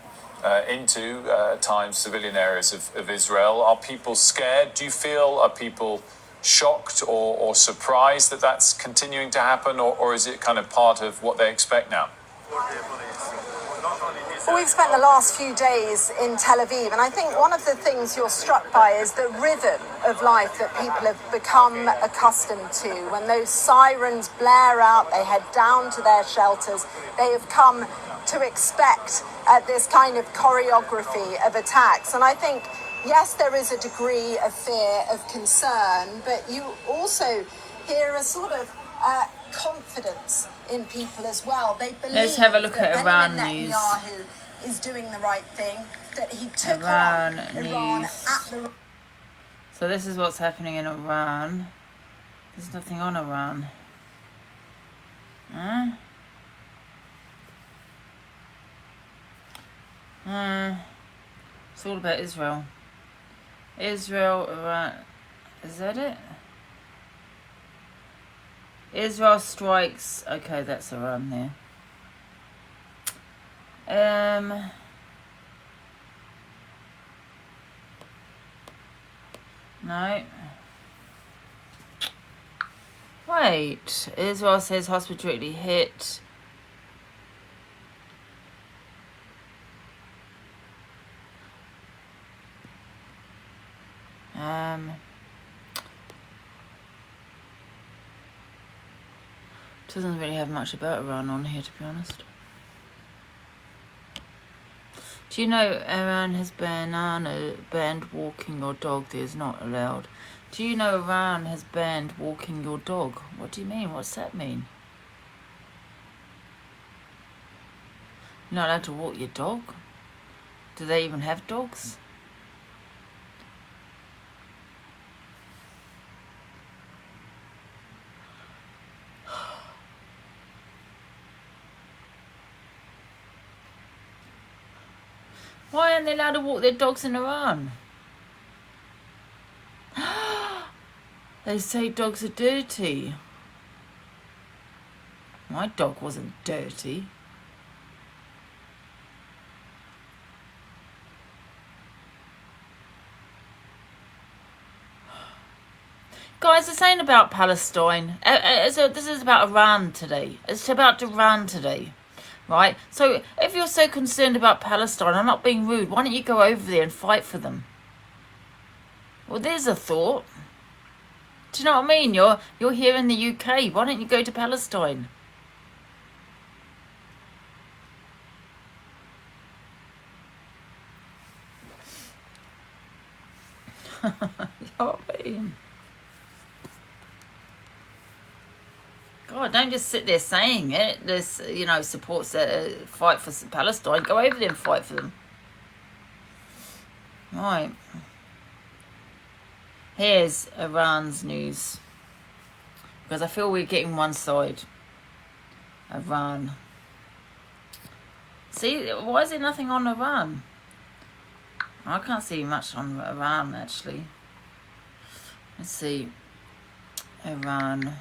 [SPEAKER 2] into at times civilian areas of Israel? Are people scared? Do you feel, are people shocked or surprised that that's continuing to happen, or is it kind of part of what they expect now?
[SPEAKER 3] Well, we've spent the last few days in Tel Aviv, and I think one of the things you're struck by is the rhythm of life that people have become accustomed to. When those sirens blare out, they head down to their shelters. They have come to expect this kind of choreography of attacks. And I think, yes, there is a degree of fear, of concern, but you also hear a sort of confidence in people as well. They believe
[SPEAKER 1] Let's have a look
[SPEAKER 3] that
[SPEAKER 1] at Iran
[SPEAKER 3] Benjamin
[SPEAKER 1] news.
[SPEAKER 3] Netanyahu is doing the right thing, that he took
[SPEAKER 1] Iran
[SPEAKER 3] on Iran
[SPEAKER 1] news.
[SPEAKER 3] at the...
[SPEAKER 1] So this is what's happening in Iran. There's nothing on Iran. It's all about Israel. Israel, Iran. Is that it? Israel strikes. Okay, that's Iran there. No. Wait. Israel says hospital directly hit. Doesn't really have much about Iran on here, to be honest. Do you know Iran has banned walking your dog? That is not allowed. Do you know Iran has banned walking your dog? What do you mean? What's that mean? You're not allowed to walk your dog? Do they even have dogs? Why aren't they allowed to walk their dogs in Iran? They say dogs are dirty. My dog wasn't dirty. Guys, this ain't about Palestine. This is about Iran today. It's about Iran today. Right? So, if you're so concerned about Palestine, I'm not being rude, why don't you go over there and fight for them? Well, there's a thought. Do you know what I mean? You're here in the UK. Why don't you go to Palestine? You know what I mean? God, don't just sit there saying it. This, supports fight for Palestine. Go over there and fight for them. Right. Here's Iran's news. Because I feel we're getting one side. Iran. See, why is there nothing on Iran? I can't see much on Iran, actually. Let's see. Iran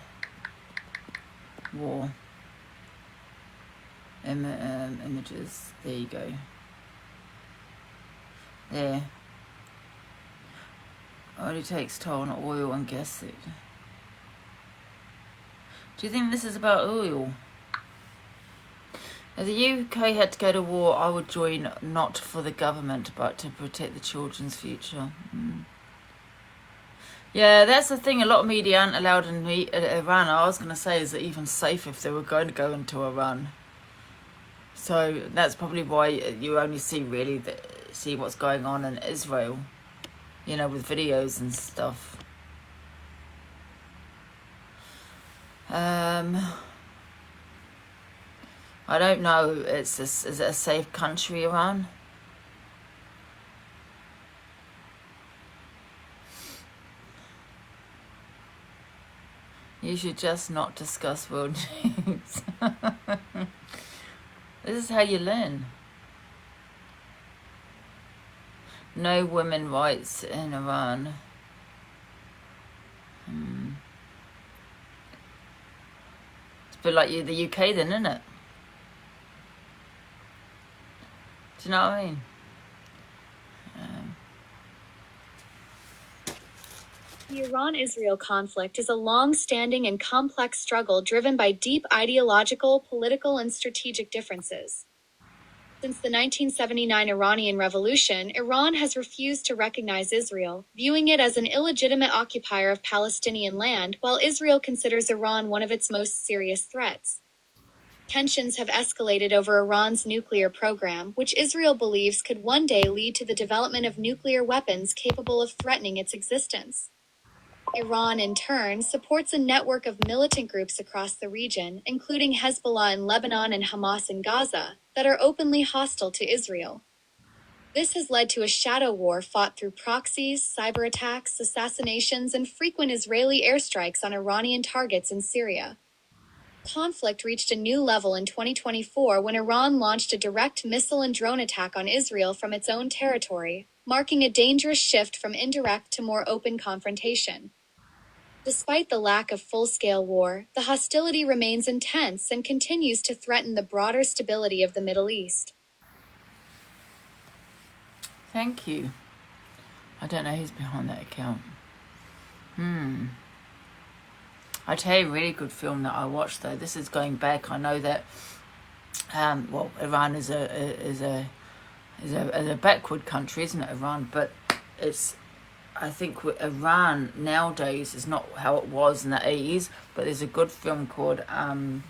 [SPEAKER 1] war. Images. There you go. There. Only takes toll on oil and gas. Do you think this is about oil? If the UK had to go to war, I would join, not for the government, but to protect the children's future. Yeah, that's the thing. A lot of media aren't allowed in Iran. I was going to say, is it even safe if they were going to go into Iran? So that's probably why you only see what's going on in Israel, with videos and stuff. I don't know. Is it a safe country, Iran? You should just not discuss world news. This is how you learn. No women rights in Iran. It's a bit like the UK then, isn't it? Do you know what I mean?
[SPEAKER 4] The Iran-Israel conflict is a long-standing and complex struggle driven by deep ideological, political, and strategic differences. Since the 1979 Iranian Revolution, Iran has refused to recognize Israel, viewing it as an illegitimate occupier of Palestinian land, while Israel considers Iran one of its most serious threats. Tensions have escalated over Iran's nuclear program, which Israel believes could one day lead to the development of nuclear weapons capable of threatening its existence. Iran, in turn, supports a network of militant groups across the region, including Hezbollah in Lebanon and Hamas in Gaza, that are openly hostile to Israel. This has led to a shadow war fought through proxies, cyber attacks, assassinations, and frequent Israeli airstrikes on Iranian targets in Syria. Conflict reached a new level in 2024 when Iran launched a direct missile and drone attack on Israel from its own territory, marking a dangerous shift from indirect to more open confrontation. Despite the lack of full-scale war, the hostility remains intense and continues to threaten the broader stability of the Middle East.
[SPEAKER 1] Thank you. I don't know who's behind that account. I tell you, a really good film that I watched though. This is going back. I know that, Iran is a backward country, isn't it? Iran, but I think Iran nowadays is not how it was in the 80s, but there's a good film called Not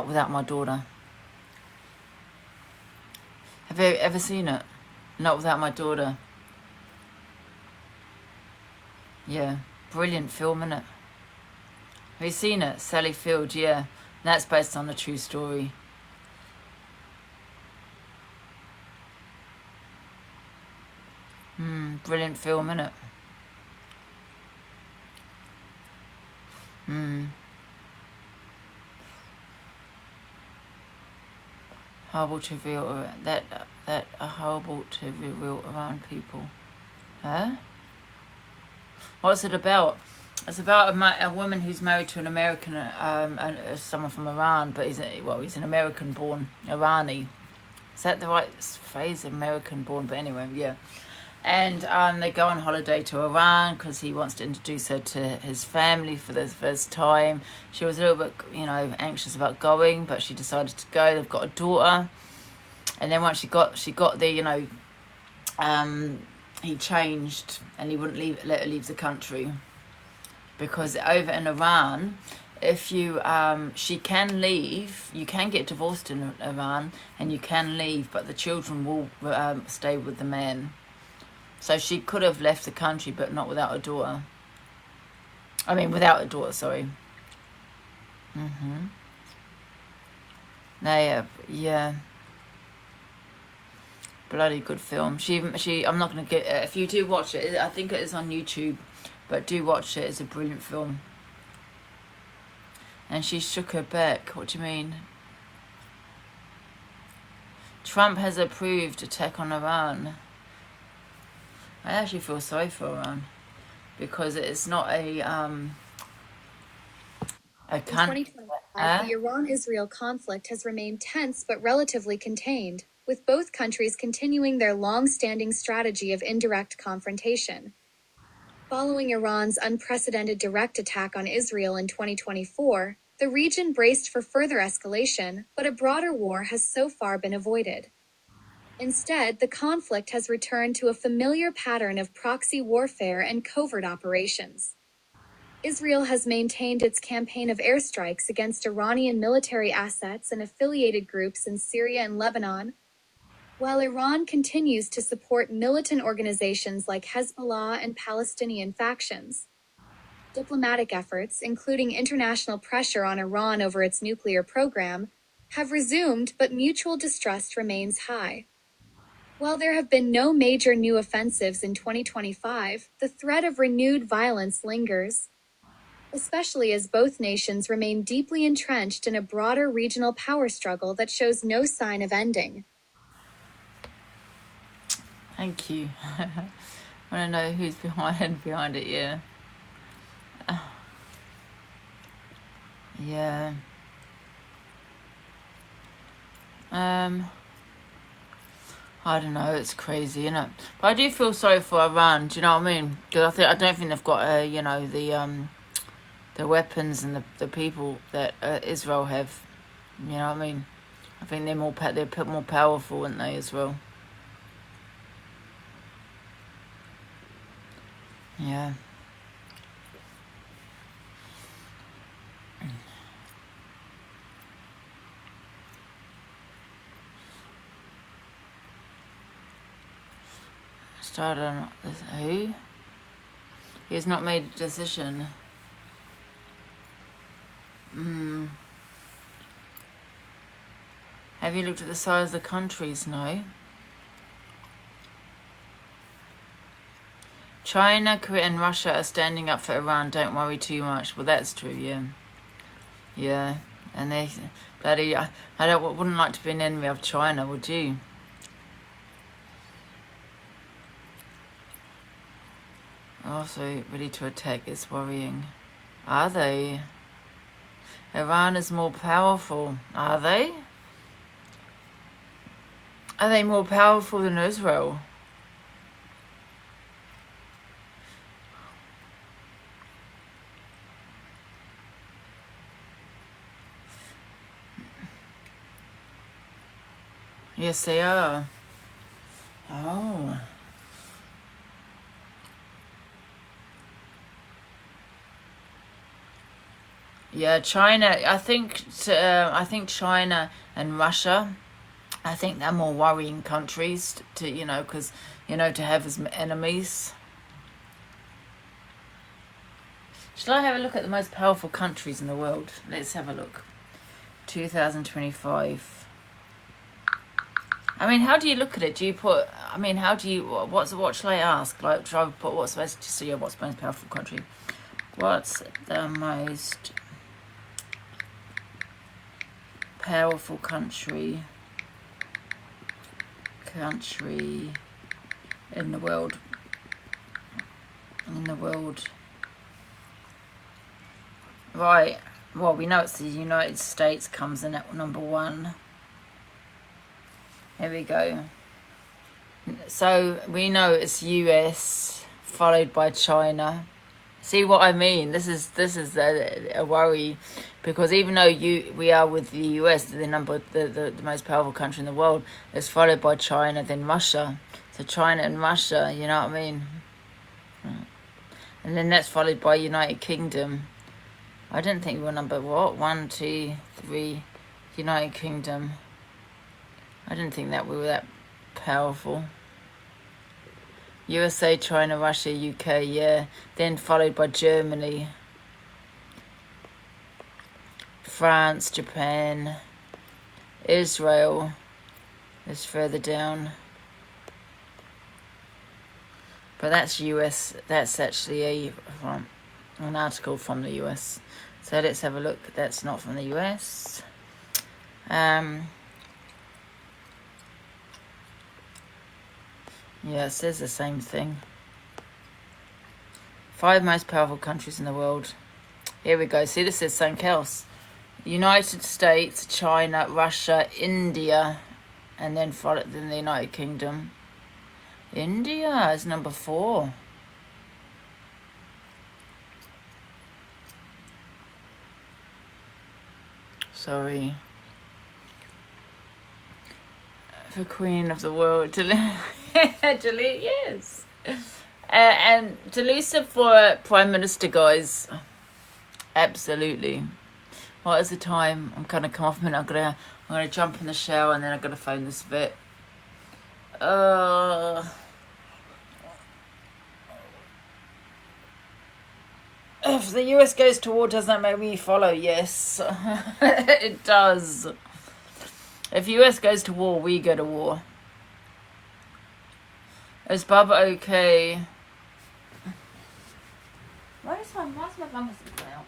[SPEAKER 1] Without My Daughter. Have you ever seen it? Not Without My Daughter. Yeah, brilliant film, isn't it? Have you seen it? Sally Field, yeah. That's based on a true story. Brilliant film, innit? Horrible to reveal that are horrible to reveal around people. Huh? What's it about? It's about a woman who's married to an American, someone from Iran, but he's an American-born Irani. Is that the right phrase? American-born, but anyway, yeah. And they go on holiday to Iran because he wants to introduce her to his family for the first time. She was a little bit, anxious about going, but she decided to go. They've got a daughter. And then once she got there, he changed and he wouldn't let her leave the country. Because over in Iran, if she can leave, you can get divorced in Iran and you can leave, but the children will stay with the man. So she could have left the country, but not without a daughter. Without a daughter, sorry. Yeah. Bloody good film. I'm not going to get... if you do watch it, I think it is on YouTube, but do watch it. It's a brilliant film. And she shook her back. What do you mean? Trump has approved attack on Iran. I actually feel sorry for Iran because it's not a country.
[SPEAKER 4] In 2025, the Iran-Israel conflict has remained tense but relatively contained, with both countries continuing their long-standing strategy of indirect confrontation. Following Iran's unprecedented direct attack on Israel in 2024, the region braced for further escalation, but a broader war has so far been avoided. Instead, the conflict has returned to a familiar pattern of proxy warfare and covert operations. Israel has maintained its campaign of airstrikes against Iranian military assets and affiliated groups in Syria and Lebanon, while Iran continues to support militant organizations like Hezbollah and Palestinian factions. Diplomatic efforts, including international pressure on Iran over its nuclear program, have resumed, but mutual distrust remains high. While there have been no major new offensives in 2025, the threat of renewed violence lingers, especially as both nations remain deeply entrenched in a broader regional power struggle that shows no sign of ending.
[SPEAKER 1] Thank you. I want to know who's behind it, yeah. Yeah. I don't know, it's crazy, isn't it? But I do feel sorry for Iran, do you know what I mean? Because I don't think they've got, the weapons and the people that Israel have. You know what I mean? I think they're more powerful, aren't they, Israel? Yeah. Started on who? He has not made a decision. Have you looked at the size of the countries? No. China, Korea and Russia are standing up for Iran. Don't worry too much. Well, that's true, yeah. Yeah. And they bloody... wouldn't like to be an enemy of China, would you? Also ready to attack is worrying. Are they? Iran is more powerful. Are they? Are they more powerful than Israel? Yes, they are. Oh. Yeah, China. I think China and Russia. I think they're more worrying countries to because to have as enemies. Shall I have a look at the most powerful countries in the world? Let's have a look. 2025. I mean, how do you look at it? Do you put? I mean, how do you? What shall I ask? Like, should I put what's the most? So yeah, what's the most powerful country? What's the most powerful country in the world? Right. Well, we know it's the United States comes in at number 1. Here we go. So we know it's US followed by China. See what I mean? This is a worry, because even though we are with the US, the most powerful country in the world, it's followed by China, then Russia. So China and Russia, you know what I mean? And then that's followed by United Kingdom. I didn't think we were number what? 1, 2, 3, United Kingdom. I didn't think that we were that powerful. USA, China, Russia, UK, yeah. Then followed by Germany, France, Japan, Israel is further down. But that's US. That's actually an article from the US. So let's have a look. That's not from the US. Yeah, it says the same thing. 5 most powerful countries in the world. Here we go. See, this says something else. United States, China, Russia, India, and then the United Kingdom. India is number 4. Sorry. For Queen of the World. Delete, yes. And Delisa for Prime Minister, guys. Absolutely. What is the time? I'm gonna come off a minute. I'm gonna jump in the shower and then I'm gonna phone this vet. If the US goes to war, does that make me follow? Yes. It does. If US goes to war, we go to war. Is Bubba okay? Why's my bumper stick out?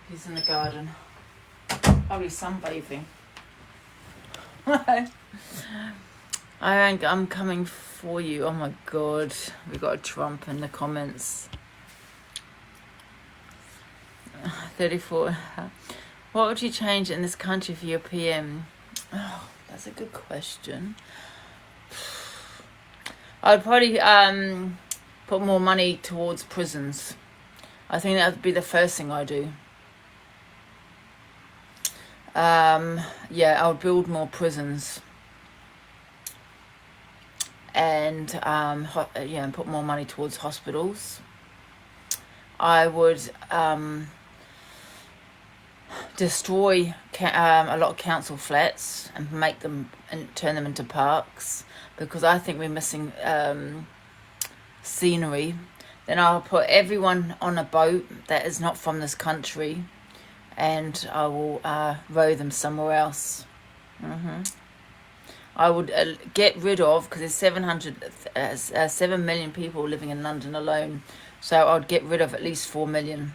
[SPEAKER 1] He's in the garden. Probably sunbathing. I'm coming for you. Oh my god. We got a Trump in the comments. 34. What would you change in this country for your PM? Oh, that's a good question. I'd probably put more money towards prisons. I think that would be the first thing I do. Yeah, I would build more prisons. And and put more money towards hospitals. I would destroy a lot of council flats and make them and turn them into parks, because I think we're missing scenery. Then I'll put everyone on a boat that is not from this country, and I will row them somewhere else. I would get rid of, because there's 7 million people living in London alone, so I would get rid of at least 4 million.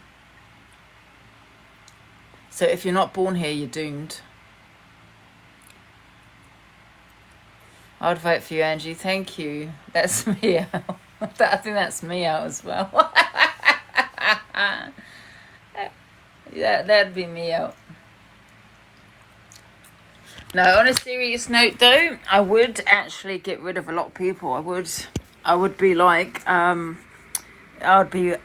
[SPEAKER 1] So if you're not born here, you're doomed. I would vote for you, Angie. Thank you. That's me out. I think that's me out as well. Yeah, that'd be me out. No, on a serious note though, I would actually get rid of a lot of people. I would be like, I would be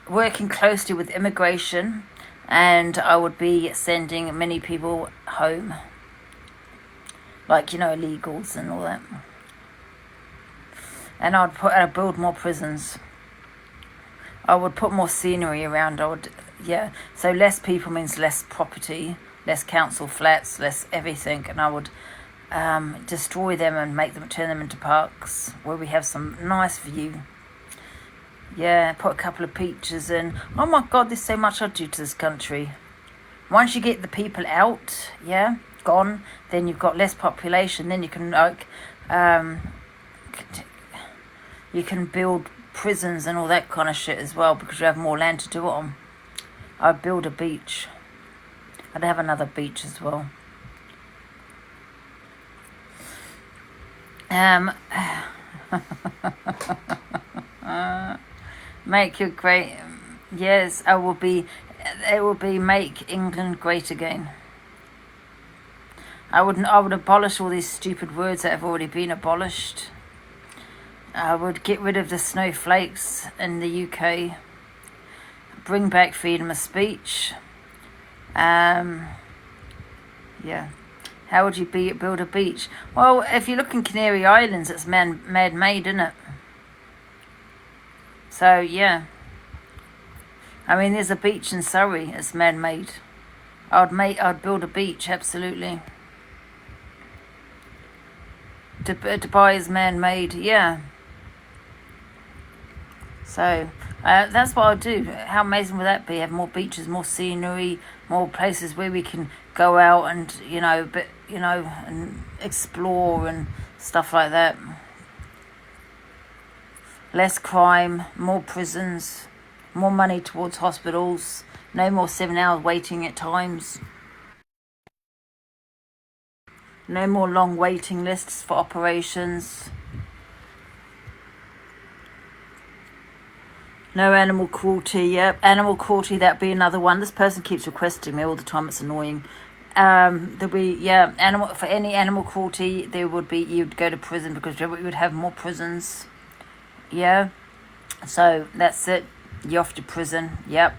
[SPEAKER 1] working closely with immigration, and I would be sending many people home. Like, illegals and all that. And I'd build more prisons. I would put more scenery around. I would, yeah. So less people means less property, less council flats, less everything, and I would destroy them and turn them into parks where we have some nice view. Yeah, put a couple of peaches in. Oh my God, there's so much I'd do to this country. Once you get the people out, yeah, gone, then you've got less population. Then you can you can build prisons and all that kind of shit as well because you have more land to do it on. I'd build a beach. I'd have another beach as well. Make you great. Yes, it will be make England great again. I would abolish all these stupid words that have already been abolished. I would get rid of the snowflakes in the UK. Bring back freedom of speech. Yeah. How would you build a beach? Well, if you look in Canary Islands, it's man-made, isn't it? So, yeah. I mean, there's a beach in Surrey. It's man-made. I'd build a beach, absolutely. Dubai is man-made, yeah. So, that's what I'll do. How amazing would that be? Have more beaches, more scenery, more places where we can go out and, and explore and stuff like that. Less crime, more prisons, more money towards hospitals, no more 7 hours waiting at times. No more long waiting lists for operations. No animal cruelty, yep. Animal cruelty, that'd be another one. This person keeps requesting me all the time, it's annoying. There'll be, for any animal cruelty, you'd go to prison because you would have more prisons. Yeah. So, that's it. You're off to prison, yep.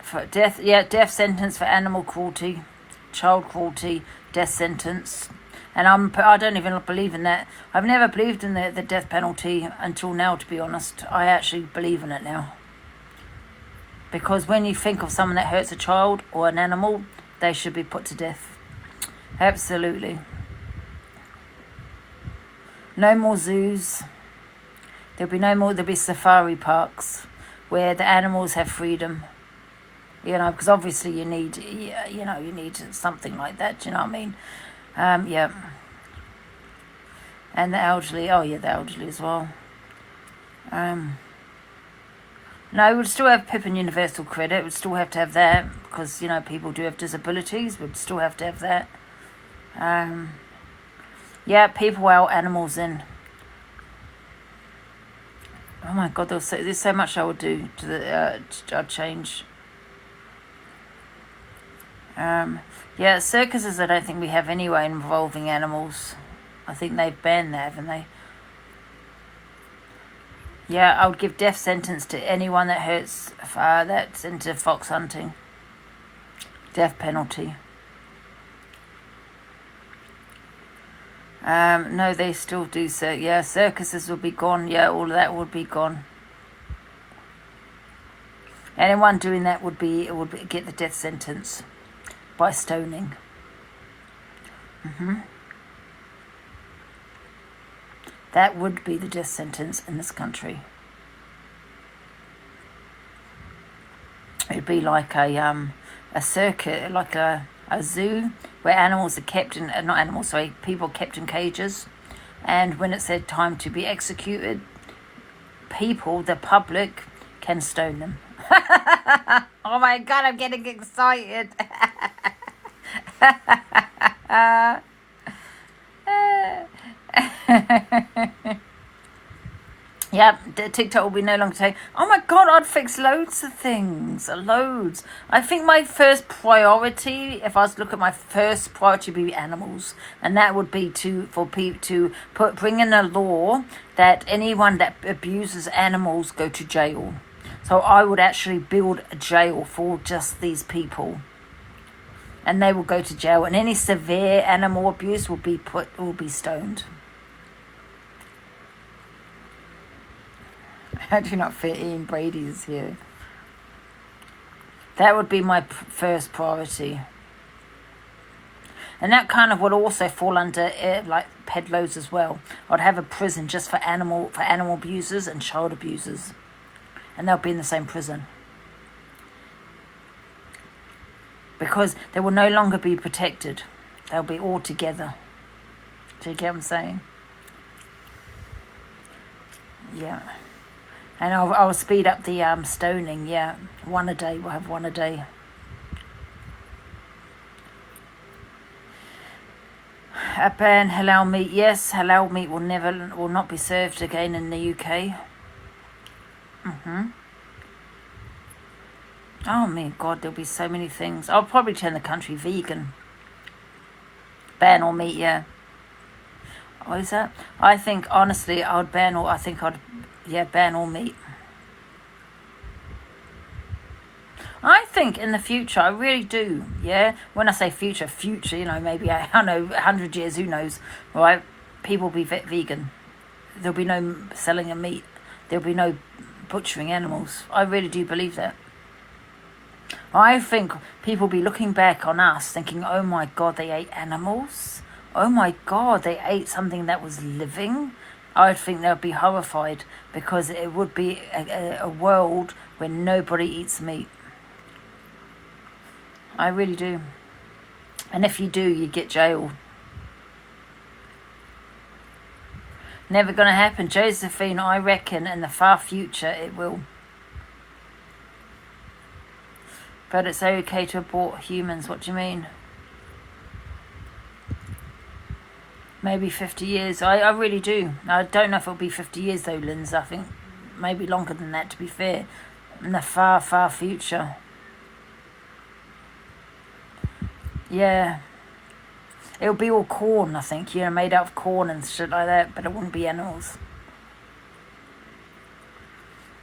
[SPEAKER 1] For death sentence for animal cruelty, child cruelty, death sentence. And I don't even believe in that. I've never believed in the death penalty until now, to be honest. I actually believe in it now. Because when you think of someone that hurts a child or an animal, they should be put to death. Absolutely. No more zoos. There'll be safari parks where the animals have freedom. Because obviously you need something like that, do you know what I mean? Yeah. And the elderly, the elderly as well. No, we'd still have PIP and universal credit. We'd still have to have that because, people do have disabilities. We'd still have to have that. People out, animals in. Oh my God, there's so much I would do to I'd change. Circuses I don't think we have anyway involving animals. I think they've banned that, haven't they? Yeah, I would give death sentence to anyone that hurts, that's into fox hunting. Death penalty. No, they still do so. Yeah, circuses will be gone. Yeah, all of that would be gone. Anyone doing that would get the death sentence by stoning. That would be the death sentence in this country. It'd be like a circuit, like a zoo where animals are kept in, people kept in cages, and when it's their time to be executed, the public, can stone them. Oh my God, I'm getting excited. Yep, TikTok will be no longer taken. Oh my God, I'd fix loads of things. Loads. I think my first priority, if I was to look at my first priority, would be animals. And that would be bring in a law that anyone that abuses animals go to jail. So I would actually build a jail for just these people. And they will go to jail. And any severe animal abuse will be stoned. I do not fit in. Brady's here. That would be my first priority. And that kind of would also fall under like pedlos as well. I'd have a prison just for animal abusers and child abusers, and they'll be in the same prison because they will no longer be protected. They'll be all together. Do you get what I'm saying? Yeah. And I'll speed up the stoning. Yeah, one a day. We'll have one a day. A ban halal meat. Yes, halal meat will not be served again in the UK. Oh my God, there'll be so many things. I'll probably turn the country vegan. Ban all meat. Yeah. What is that? I think honestly, I'd ban all. Ban all meat. I think in the future, I really do, yeah? When I say future, you know, maybe, I don't know, 100 years, who knows, right? People will be vegan. There'll be no selling of meat. There'll be no butchering animals. I really do believe that. I think people will be looking back on us thinking, oh my God, they ate animals? Oh my God, they ate something that was living? I think they'll be horrified because it would be a world where nobody eats meat. I really do. And if you do, you get jailed. Never going to happen. Josephine, I reckon in the far future it will. But it's okay to abort humans. What do you mean? Maybe 50 years. I really do. I don't know if it'll be 50 years though, Linz. I think maybe longer than that, to be fair. In the far, far future. Yeah. It'll be all corn, I think, made out of corn and shit like that, but it wouldn't be animals.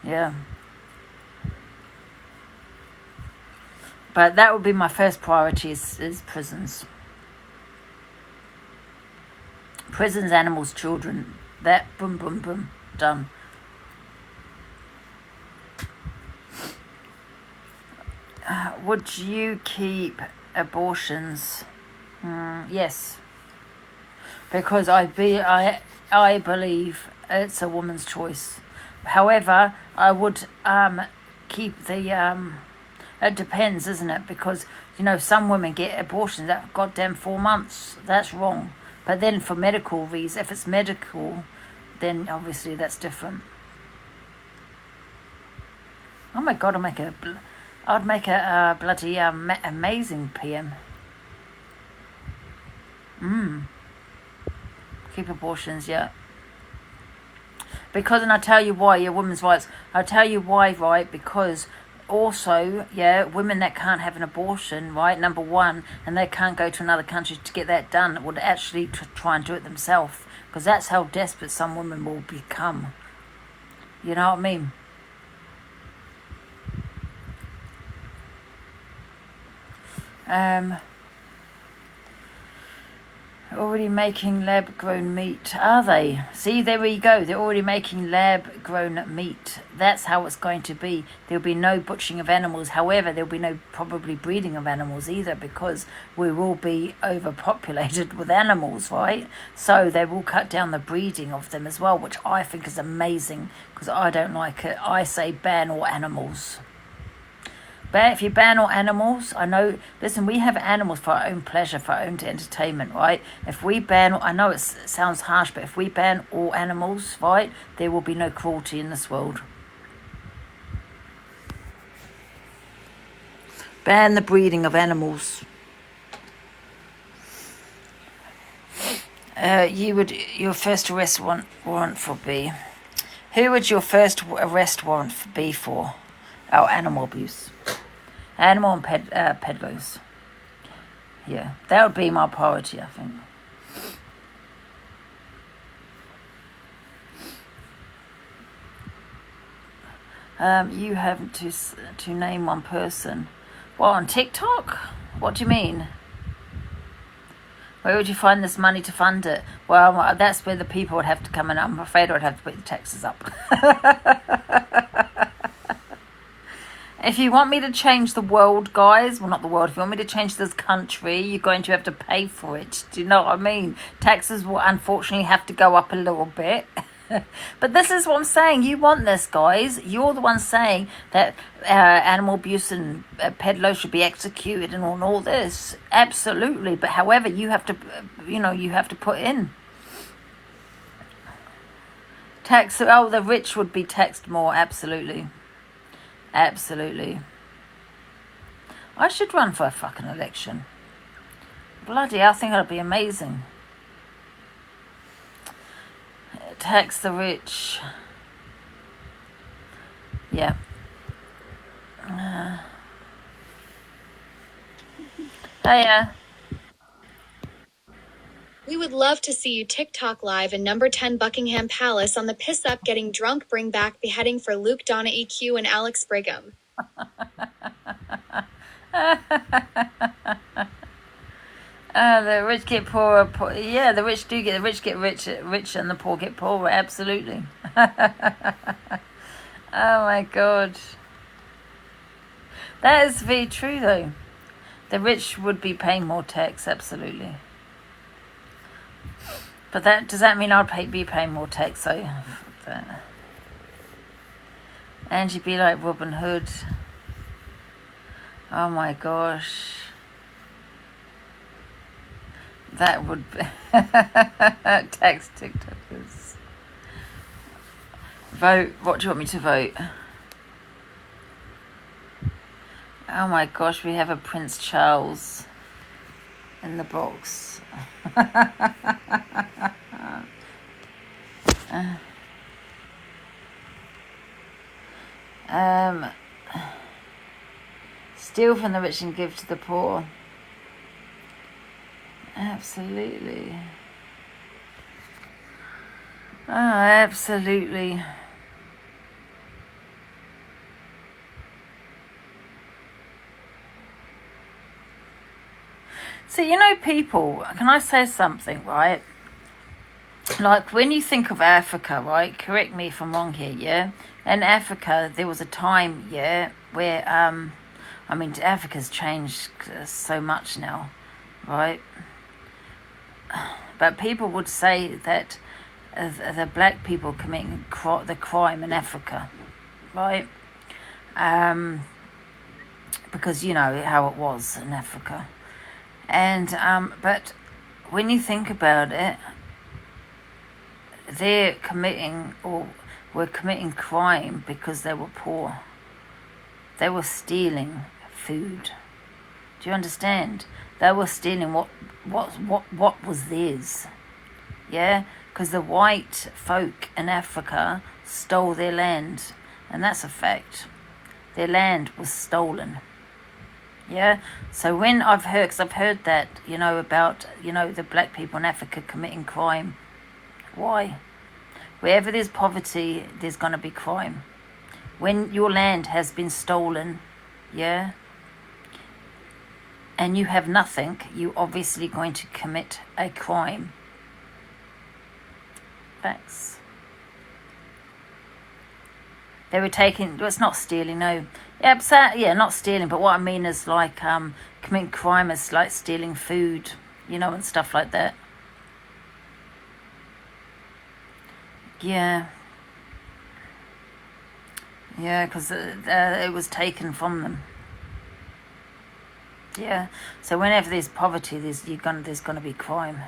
[SPEAKER 1] Yeah. But that would be my first priority is prisons. Prisons, animals, children. That, boom, boom, boom, done. Would you keep abortions? Yes, because I believe it's a woman's choice. However, I would keep the it depends, isn't it? Because some women get abortions at goddamn 4 months. That's wrong. But then for medical reasons, if it's medical, then obviously that's different. Oh my God, I'd make a bloody amazing PM. Keep abortions, yeah. Because, and I'll tell you why, women's rights. I'll tell you why, right? Because also, women that can't have an abortion, right, number one, and they can't go to another country to get that done, would actually try and do it themselves. Because that's how desperate some women will become. You know what I mean? Already making lab-grown meat, are they? See, there we go. They're already making lab-grown meat. That's how it's going to be. There'll be no butchering of animals. However, there'll be no probably breeding of animals either, because we will be overpopulated with animals, right? So they will cut down the breeding of them as well, which I think is amazing, because I don't like it. I say ban all animals. But if you ban all animals, I know, listen, we have animals for our own pleasure, for our own entertainment, right? If we ban, I know it sounds harsh, but if we ban all animals, right, there will be no cruelty in this world. Ban the breeding of animals. Your first arrest warrant for be? Who would your first arrest warrant be for? Oh, animal abuse. Animal and pedlos. Yeah, that would be my priority, I think. You have to name one person. Well, on TikTok? What do you mean? Where would you find this money to fund it? Well, that's where the people would have to come in. I'm afraid I'd have to put the taxes up. If you want me to change the world, guys, well, not the world, if you want me to change this country, you're going to have to pay for it. Do you know what I mean? Taxes will unfortunately have to go up a little bit. But this is what I'm saying. You want this, guys. You're the one saying that animal abuse and peddlers should be executed and all this. Absolutely. But however, you have to, you have to put in tax. Oh, the rich would be taxed more. Absolutely. Absolutely. I should run for a fucking election. Bloody, I think that'd be amazing. Tax the rich. Yeah. Hiya.
[SPEAKER 4] We would love to see you TikTok live in number 10 Buckingham Palace on the piss up getting drunk bring back beheading for Luke Donna EQ and Alex Brigham.
[SPEAKER 1] The rich get poorer. Yeah, the rich do get. The rich get richer, and the poor get poorer. Absolutely. Oh my God. That is very true, though. The rich would be paying more tax. Absolutely. But does that mean I'd be paying more tax? So, Angie be like Robin Hood. Oh my gosh. That would be tax TikTokers. Vote. What do you want me to vote? Oh my gosh, we have a Prince Charles in the box. Steal from the rich and give to the poor. Absolutely. Oh, absolutely. So, people, can I say something, right? Like, when you think of Africa, right, correct me if I'm wrong here, yeah? In Africa, there was a time, yeah, where, Africa's changed so much now, right? But people would say that the black people committing the crime in Africa, right? Because you know how it was in Africa. And but when you think about it, were committing crime because they were poor. They were stealing food. Do you understand? They were stealing what was theirs. Yeah? Because the white folk in Africa stole their land. And that's a fact. Their land was stolen. Yeah? So when I've heard that, about, the black people in Africa committing crime. Why? Wherever there's poverty, there's going to be crime. When your land has been stolen, yeah, and you have nothing, you're obviously going to commit a crime. Facts. They were taking, well, it's not stealing, no. Yeah, not stealing, but what I mean is like committing crime is like stealing food, and stuff like that. Yeah. Yeah, because it was taken from them. Yeah. So whenever there's poverty, there's going to be crime.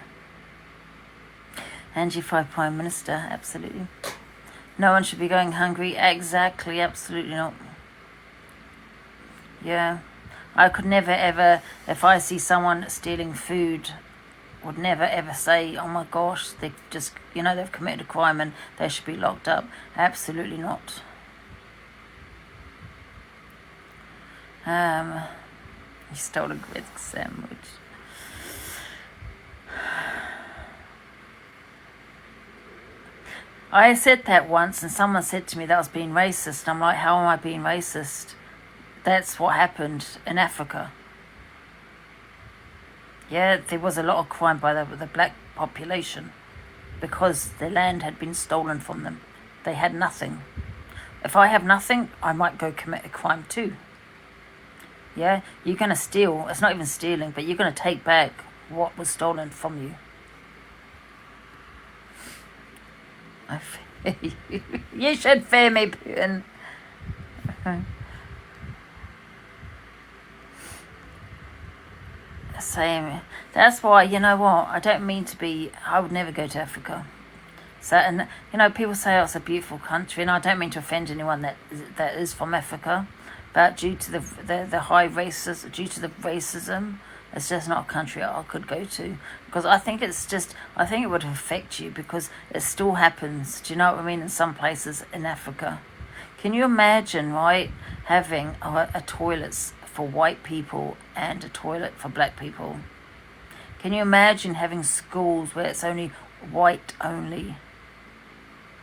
[SPEAKER 1] Angie 5 Prime Minister, absolutely. No one should be going hungry. Exactly, absolutely not. Yeah. I could never ever, if I see someone stealing food, would never ever say, oh my gosh, they just, they've committed a crime and they should be locked up. Absolutely not. He stole a grits sandwich. I said that once and someone said to me that I was being racist. I'm like, how am I being racist? That's what happened in Africa. Yeah, there was a lot of crime by the black population because their land had been stolen from them. They had nothing. If I have nothing, I might go commit a crime too. Yeah, you're going to steal. It's not even stealing, but you're going to take back what was stolen from you. I fear you. You should fear me, Putin. Same. That's why, you know what, I don't mean to be, I would never go to Africa. So, and you know, people say, oh, it's a beautiful country, and I don't mean to offend anyone that is from Africa, but due to the high racism, due to the racism, it's just not a country I could go to, because I think I think it would affect you, because it still happens, do you know what I mean, in some places in Africa. Can you imagine, right, having a toilets for white people and a toilet for black people? Can you imagine having schools where it's only white only?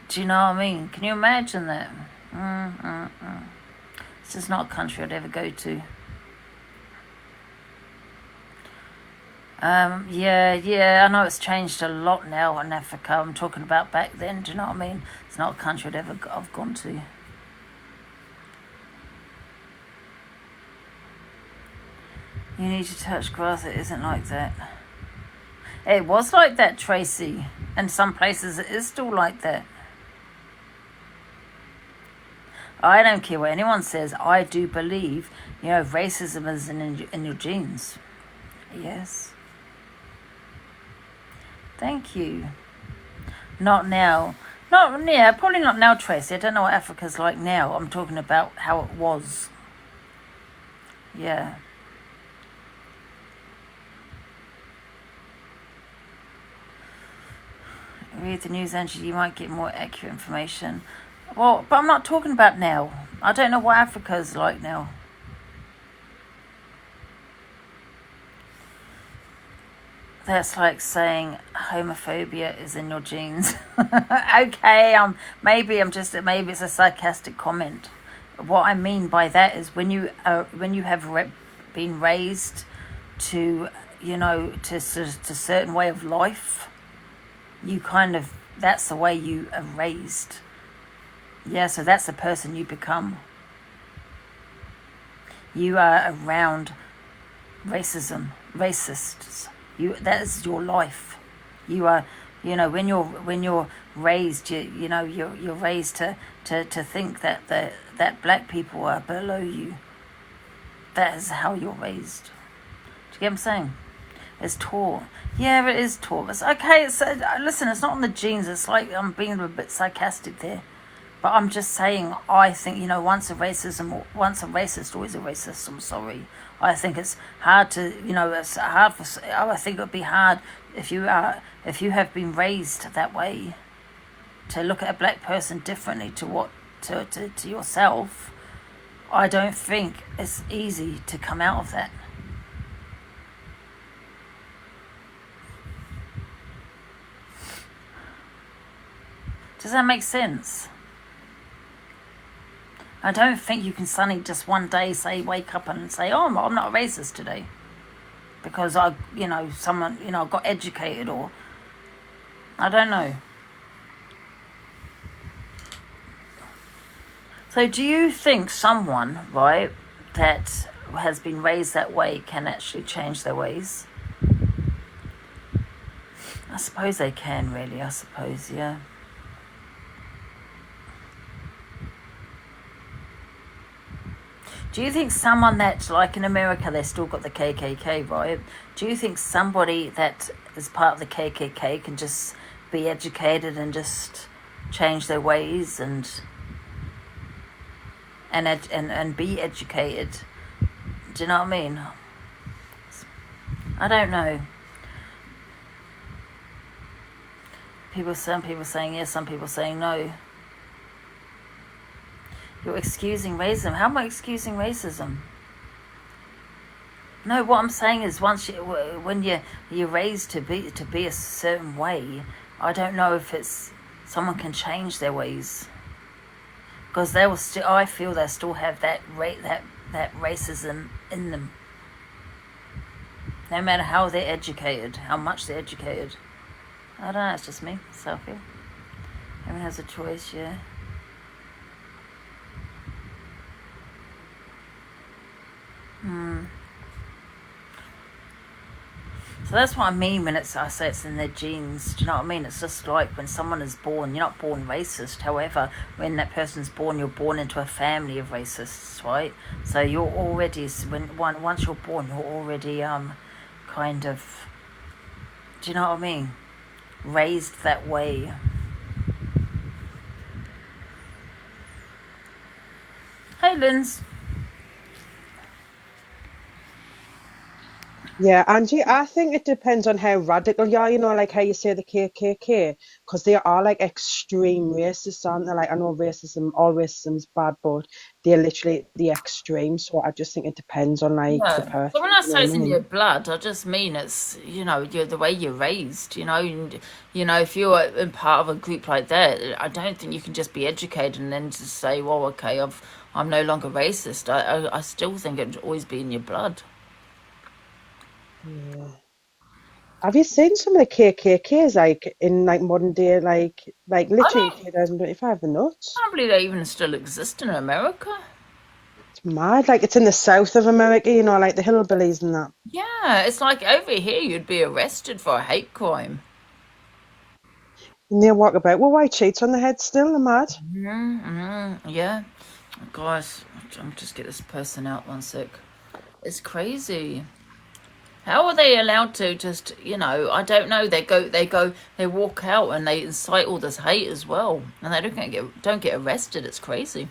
[SPEAKER 1] Do you know what I mean? Can you imagine that? It's just not a country I'd ever go to. Yeah, I know it's changed a lot now in Africa. I'm talking about back then, do you know what I mean? It's not a country I've gone to. You need to touch grass, it isn't like that. It was like that, Tracy. In some places it is still like that. I don't care what anyone says. I do believe, racism is in your genes. Yes. Thank you. Not now. Probably not now, Tracy. I don't know what Africa's like now. I'm talking about how it was. Yeah. Read the news, Angie, you might get more accurate information. Well, but I'm not talking about now. I don't know what Africa's like now. That's like saying homophobia is in your genes. Okay, maybe it's a sarcastic comment. What I mean by that is when you have been raised to to certain way of life, that's the way you are raised. Yeah, so that's the person you become. You are around racists. That is your life. You are, when you're raised, you're raised to think that black people are below you. That is how you're raised. Do you get what I'm saying? It's taught. Yeah, it is taught. It's okay. Listen, it's not on the genes. It's like I'm being a bit sarcastic there. But I'm just saying, I think, once a racist, always a racist. I'm sorry. I think it's hard to, I think it would be hard if you have been raised that way, to look at a black person differently to yourself. I don't think it's easy to come out of that. Does that make sense? I don't think you can suddenly just one day wake up and say, oh, I'm not a racist today. Because someone, got educated, or I don't know. So do you think someone, right, that has been raised that way can actually change their ways? I suppose they can, really, yeah. Do you think someone that's like in America, they still got the KKK, right? Do you think somebody that is part of the KKK can just be educated and just change their ways and be educated? Do you know what I mean? I don't know. Some people saying yes, some people saying no. You're excusing racism. How am I excusing racism? No, what I'm saying is when you're raised to be a certain way, I don't know if someone can change their ways, because they will still. I feel they still have that racism in them. no matter how they're educated, how much they're educated. I don't know, it's just me, selfie. Everyone has a choice, yeah. So that's what I mean when I say it's in their genes. Do you know what I mean? It's just like when someone is born, you're not born racist. However, when that person's born, you're born into a family of racists, right? So you're already, once you're born, you're already kind of, do you know what I mean? Raised that way. Hey, Linz.
[SPEAKER 5] Yeah, Angie, I think it depends on how radical you are, like how you say the KKK, because they are like extreme racists, aren't they? Like, I know all racism's bad, but they're literally the extreme. So I just think it depends on like the
[SPEAKER 1] Yeah.
[SPEAKER 5] person.
[SPEAKER 1] So when I
[SPEAKER 5] You know
[SPEAKER 1] say
[SPEAKER 5] what I
[SPEAKER 1] it's in
[SPEAKER 5] mean?
[SPEAKER 1] your blood, I just mean it's, you're the way you're raised, and, if you're in part of a group like that, I don't think you can just be educated and then just say, well, okay, I'm no longer racist. I still think it'd always be in your blood.
[SPEAKER 5] Yeah. Have you seen some of the KKKs like in like modern day, like
[SPEAKER 1] I
[SPEAKER 5] literally
[SPEAKER 1] don't,
[SPEAKER 5] 2025? The nuts.
[SPEAKER 1] I can't believe they even still exist in America.
[SPEAKER 5] It's mad. Like it's in the south of America, like the hillbillies and that.
[SPEAKER 1] Yeah, it's like over here you'd be arrested for a hate crime.
[SPEAKER 5] And they walk about with white sheets on their head still. They're mad.
[SPEAKER 1] Yeah. Guys, I'm just get this person out 1 sec. It's crazy. How are they allowed to just, I don't know. They walk out and they incite all this hate as well, and they don't get arrested. It's crazy.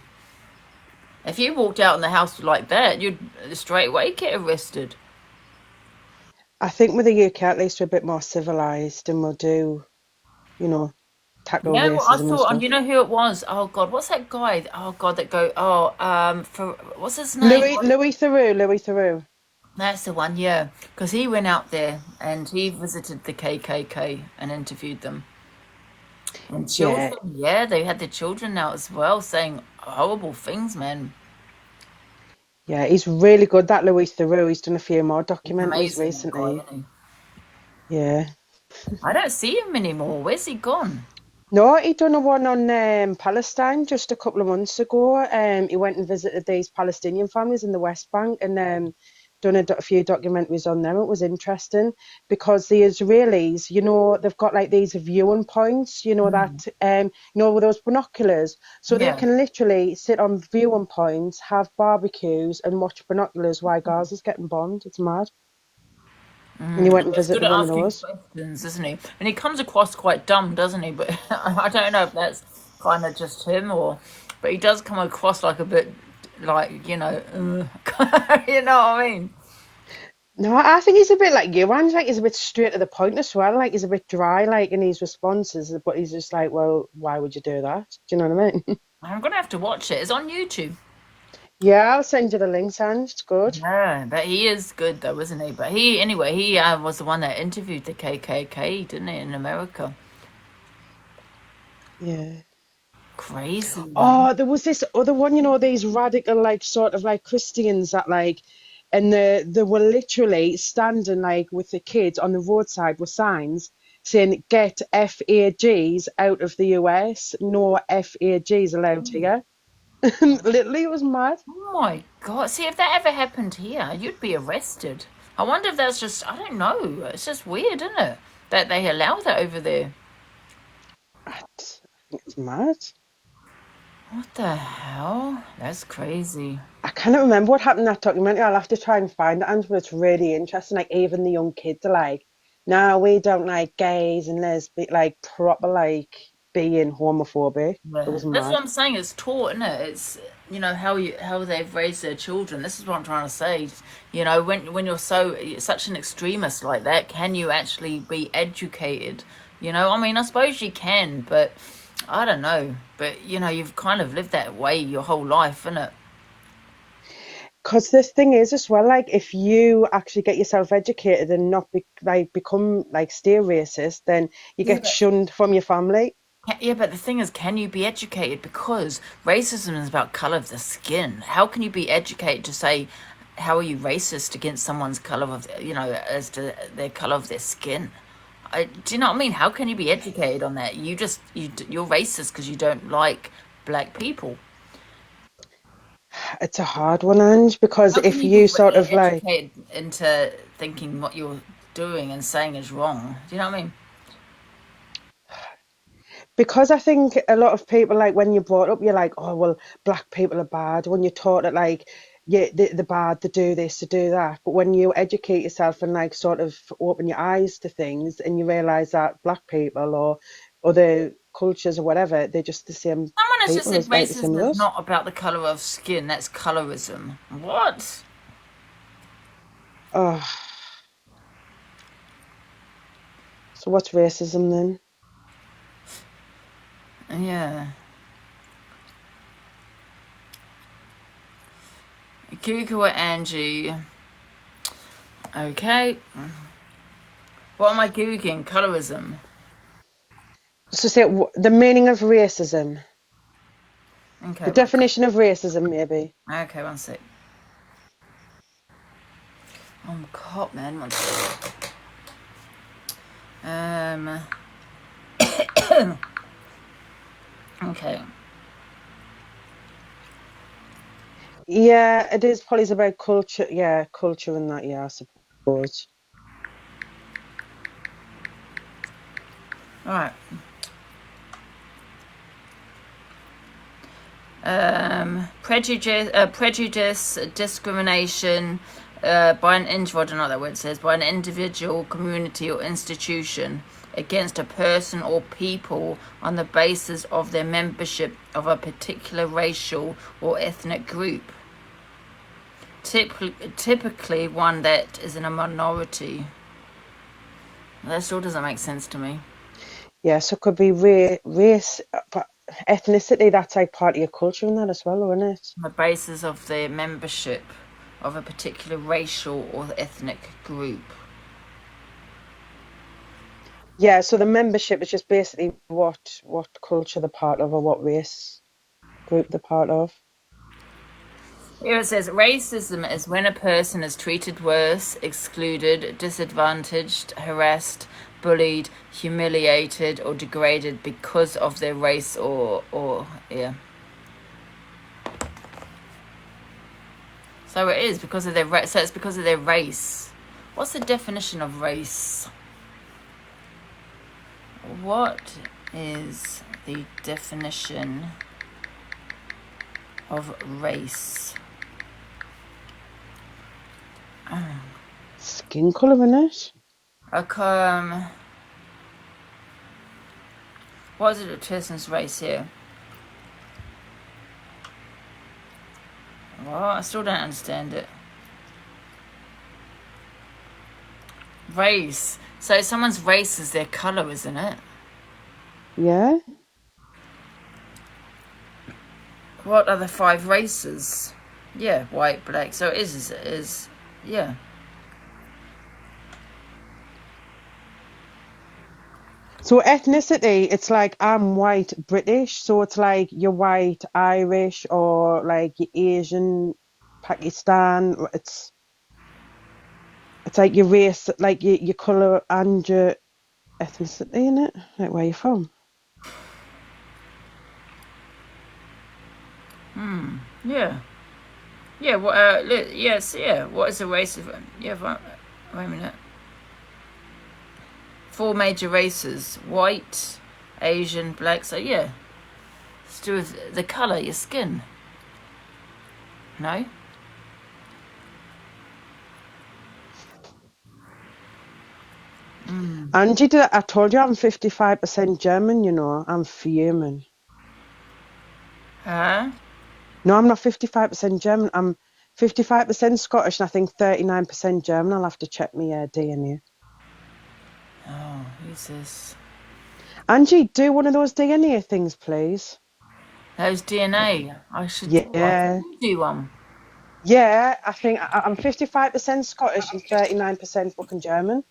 [SPEAKER 1] If you walked out in the house like that, you'd straight away get arrested.
[SPEAKER 5] I think with the UK at least we're a bit more civilized and we'll do, tackle
[SPEAKER 1] Yeah, well, I
[SPEAKER 5] racism and
[SPEAKER 1] thought, and
[SPEAKER 5] stuff.
[SPEAKER 1] you know who it was? Oh God, what's that guy? Oh God, for what's his name?
[SPEAKER 5] Louis Theroux.
[SPEAKER 1] That's the one, yeah. Because he went out there and he visited the KKK and interviewed them. And
[SPEAKER 5] Yeah,
[SPEAKER 1] children, yeah, they had their children out as well saying horrible things, man.
[SPEAKER 5] yeah, he's really good. That Louis Theroux, he's done a few more
[SPEAKER 1] He's
[SPEAKER 5] documentaries
[SPEAKER 1] amazing, that guy,
[SPEAKER 5] recently.
[SPEAKER 1] isn't
[SPEAKER 5] Yeah.
[SPEAKER 1] he? I don't see him anymore. Where's he gone?
[SPEAKER 5] No, he done a one on Palestine just a couple of months ago. He went and visited these Palestinian families in the West Bank and done a few documentaries on them. It was interesting because the Israelis, they've got like these viewing points, that with those binoculars, so they
[SPEAKER 1] Yeah.
[SPEAKER 5] can literally sit on viewing points, have barbecues, and watch binoculars while Gaza's getting bombed. It's mad. And he went and
[SPEAKER 1] He's good
[SPEAKER 5] visited
[SPEAKER 1] at
[SPEAKER 5] one of
[SPEAKER 1] asking
[SPEAKER 5] those.
[SPEAKER 1] questions, isn't he? And he comes across quite dumb, doesn't he? But I don't know if that's kind of just him but he does come across like a bit like, you know what I mean?
[SPEAKER 5] No, I think he's a bit like you, and like he's a bit straight to the point as well. Like he's a bit dry, like in his responses, but he's just like, well, why would you do that? Do you know what I mean?
[SPEAKER 1] I'm gonna have to watch it. It's on YouTube.
[SPEAKER 5] Yeah, I'll send you the link, Sanj. It's good.
[SPEAKER 1] Yeah, but he is good though, isn't he? But he was the one that interviewed the KKK, didn't he, in America?
[SPEAKER 5] Yeah.
[SPEAKER 1] Crazy.
[SPEAKER 5] Oh, there was this other one, these radical, like sort of like Christians that like, and they were literally standing like with the kids on the roadside with signs saying, "Get FAGs out of the US. No FAGs allowed here." Literally, it was mad.
[SPEAKER 1] Oh my God. See, if that ever happened here, you'd be arrested. I wonder if that's just, I don't know. It's just weird, isn't it? That they allow that over there.
[SPEAKER 5] I think it's mad.
[SPEAKER 1] What the hell? That's crazy.
[SPEAKER 5] I cannot remember what happened in that documentary. I'll have to try and find it, Ange, but it's really interesting. Like even the young kids are like, "No, we don't like gays and lesbians," like proper like being homophobic. It
[SPEAKER 1] Yeah.
[SPEAKER 5] was
[SPEAKER 1] That's
[SPEAKER 5] mad.
[SPEAKER 1] what I'm saying. It's taught, isn't it? It's how they've raised their children. This is what I'm trying to say. When you're such an extremist like that, can you actually be educated? I mean, I suppose you can, but I don't know. But you've kind of lived that way your whole life, innit?
[SPEAKER 5] Because the thing is as well, like if you actually get yourself educated and not become like stay racist, then you
[SPEAKER 1] Yeah,
[SPEAKER 5] get shunned from your family.
[SPEAKER 1] yeah, but the thing is, can you be educated? Because racism is about color of the skin. How can you be educated to say how are you racist against someone's color of, as to their color of their skin? Do you know what I mean? How can you be educated on that? You're racist because you don't like black people.
[SPEAKER 5] It's a hard one, Ange, because
[SPEAKER 1] How can
[SPEAKER 5] if
[SPEAKER 1] you
[SPEAKER 5] you
[SPEAKER 1] be
[SPEAKER 5] sort of like,
[SPEAKER 1] educated into thinking what you're doing and saying is wrong? Do you know what I mean?
[SPEAKER 5] because I think a lot of people, like when you're brought up, you're like, oh, well, black people are bad. When you're taught that, like, yeah, they're bad, they do this, they do that. But when you educate yourself and like sort of open your eyes to things and you realize that black people or other cultures or whatever, they're just the same
[SPEAKER 1] Someone has just
[SPEAKER 5] people
[SPEAKER 1] said
[SPEAKER 5] as like the same
[SPEAKER 1] racism
[SPEAKER 5] as
[SPEAKER 1] is
[SPEAKER 5] us.
[SPEAKER 1] not about the color of skin. That's colorism. What?
[SPEAKER 5] Oh, so what's racism then?
[SPEAKER 1] Yeah. Google it, Angie. Okay. What am I Googling? Colorism.
[SPEAKER 5] So say the meaning of racism,
[SPEAKER 1] Okay.
[SPEAKER 5] the definition of racism, maybe.
[SPEAKER 1] Okay, one sec. I'm caught, man. One sec. Okay.
[SPEAKER 5] Yeah, it is probably about culture. Yeah, culture and that. Yeah, I suppose.
[SPEAKER 1] All right. Prejudice, discrimination by an individual. I don't know what that word says. By an individual, community, or institution against a person or people on the basis of their membership of a particular racial or ethnic group. Typically one that is in a minority. That still doesn't make sense to me.
[SPEAKER 5] Yeah, so it could be race, but ethnicity. That's like part of your culture and that as well, isn't it?
[SPEAKER 1] On the basis of their membership of a particular racial or ethnic group.
[SPEAKER 5] Yeah, so the membership is just basically what culture they're part of or what race group they're part of.
[SPEAKER 1] Here it says racism is when a person is treated worse, excluded, disadvantaged, harassed, bullied, humiliated, or degraded because of their race or yeah. So it is because of their race. So it's because of their race. What's the definition of race? What is the definition of race?
[SPEAKER 5] Skin colour, innit?
[SPEAKER 1] What is it, a person's race here? Well, I still don't understand it. Race. So someone's race is their colour, isn't it?
[SPEAKER 5] Yeah.
[SPEAKER 1] What are the 5 races? Yeah, white, black. So it is yeah.
[SPEAKER 5] So ethnicity, it's like I'm white British, so it's like you're white Irish or like you're Asian Pakistan. It's like your race, like your colour and your ethnicity, innit? Like where you're from.
[SPEAKER 1] Yeah. Yeah, yes, yeah. What is the race of... Yeah, wait a minute. 4 major races. White, Asian, black. So, yeah. It's to do with the colour, your skin. No?
[SPEAKER 5] Angie, I told you I'm 55% German, you know. I'm fuming.
[SPEAKER 1] Huh?
[SPEAKER 5] No, I'm not 55% German. I'm 55% Scottish and I think 39% German. I'll have to check my DNA.
[SPEAKER 1] Oh, who's this?
[SPEAKER 5] Angie, do one of those DNA things, please.
[SPEAKER 1] Those DNA. I should
[SPEAKER 5] Yeah.
[SPEAKER 1] do one.
[SPEAKER 5] Yeah, I think I'm 55% Scottish and 39% fucking German.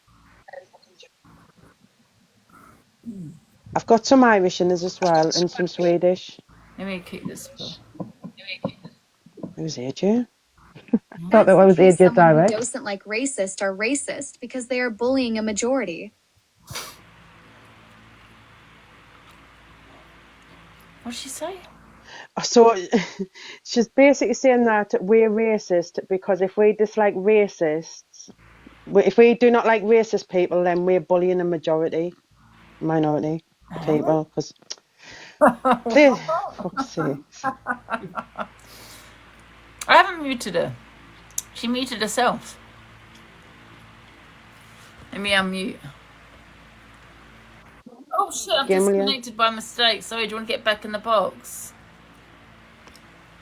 [SPEAKER 5] I've got some Irish in us as well and some Swedish.
[SPEAKER 1] Let me keep this.
[SPEAKER 5] Who's AJ? Thought that
[SPEAKER 4] That's
[SPEAKER 5] was
[SPEAKER 4] because
[SPEAKER 5] AJ
[SPEAKER 4] someone who
[SPEAKER 5] Direct.
[SPEAKER 4] doesn't like racist are racist because they are bullying a majority.
[SPEAKER 1] What did she say?
[SPEAKER 5] So she's basically saying that we're racist because if we dislike racists, if we do not like racist people, then we're bullying a minority people. Because please, fuck's sake.
[SPEAKER 1] I haven't muted her. She muted herself. Let me unmute. Oh shit, I've disconnected by mistake. Sorry, do you want to get back in the box?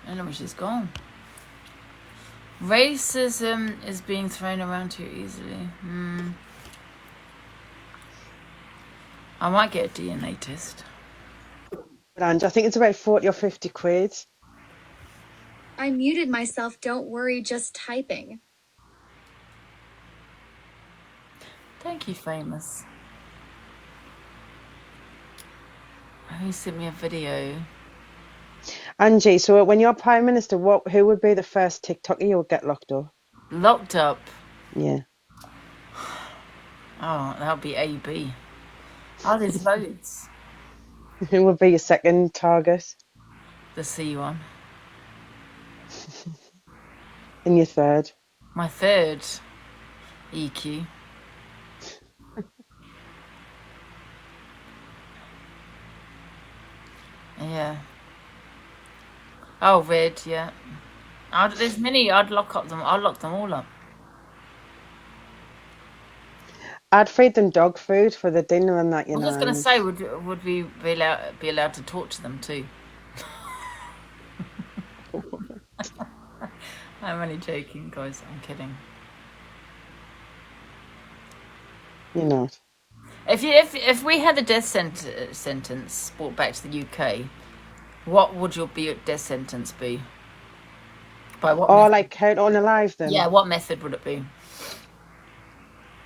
[SPEAKER 1] I don't know where she's gone. Racism is being thrown around too easily. I might get a DNA test.
[SPEAKER 5] And I think it's about 40 or 50 quid.
[SPEAKER 4] I muted myself, don't worry, just typing.
[SPEAKER 1] Thank you, Famous. Who sent me a video?
[SPEAKER 5] Angie, so when you're Prime Minister, who would be the first TikToker you would get locked up?
[SPEAKER 1] Locked up?
[SPEAKER 5] Yeah.
[SPEAKER 1] Oh, that would be AB. Oh, there's loads.
[SPEAKER 5] Who would be your second target?
[SPEAKER 1] The C one.
[SPEAKER 5] And your third?
[SPEAKER 1] My third. EQ. Yeah. Oh, Red, yeah. There's many. I'd lock them all up.
[SPEAKER 5] I'd feed them dog food for the dinner and that,
[SPEAKER 1] I was just going to say, would we be allowed to talk to them too? I'm only joking, guys. I'm kidding.
[SPEAKER 5] You're not.
[SPEAKER 1] If we had the death sentence brought back to the UK, what would your death sentence be? By what?
[SPEAKER 5] Or like count unalive them?
[SPEAKER 1] Yeah, what method would it be?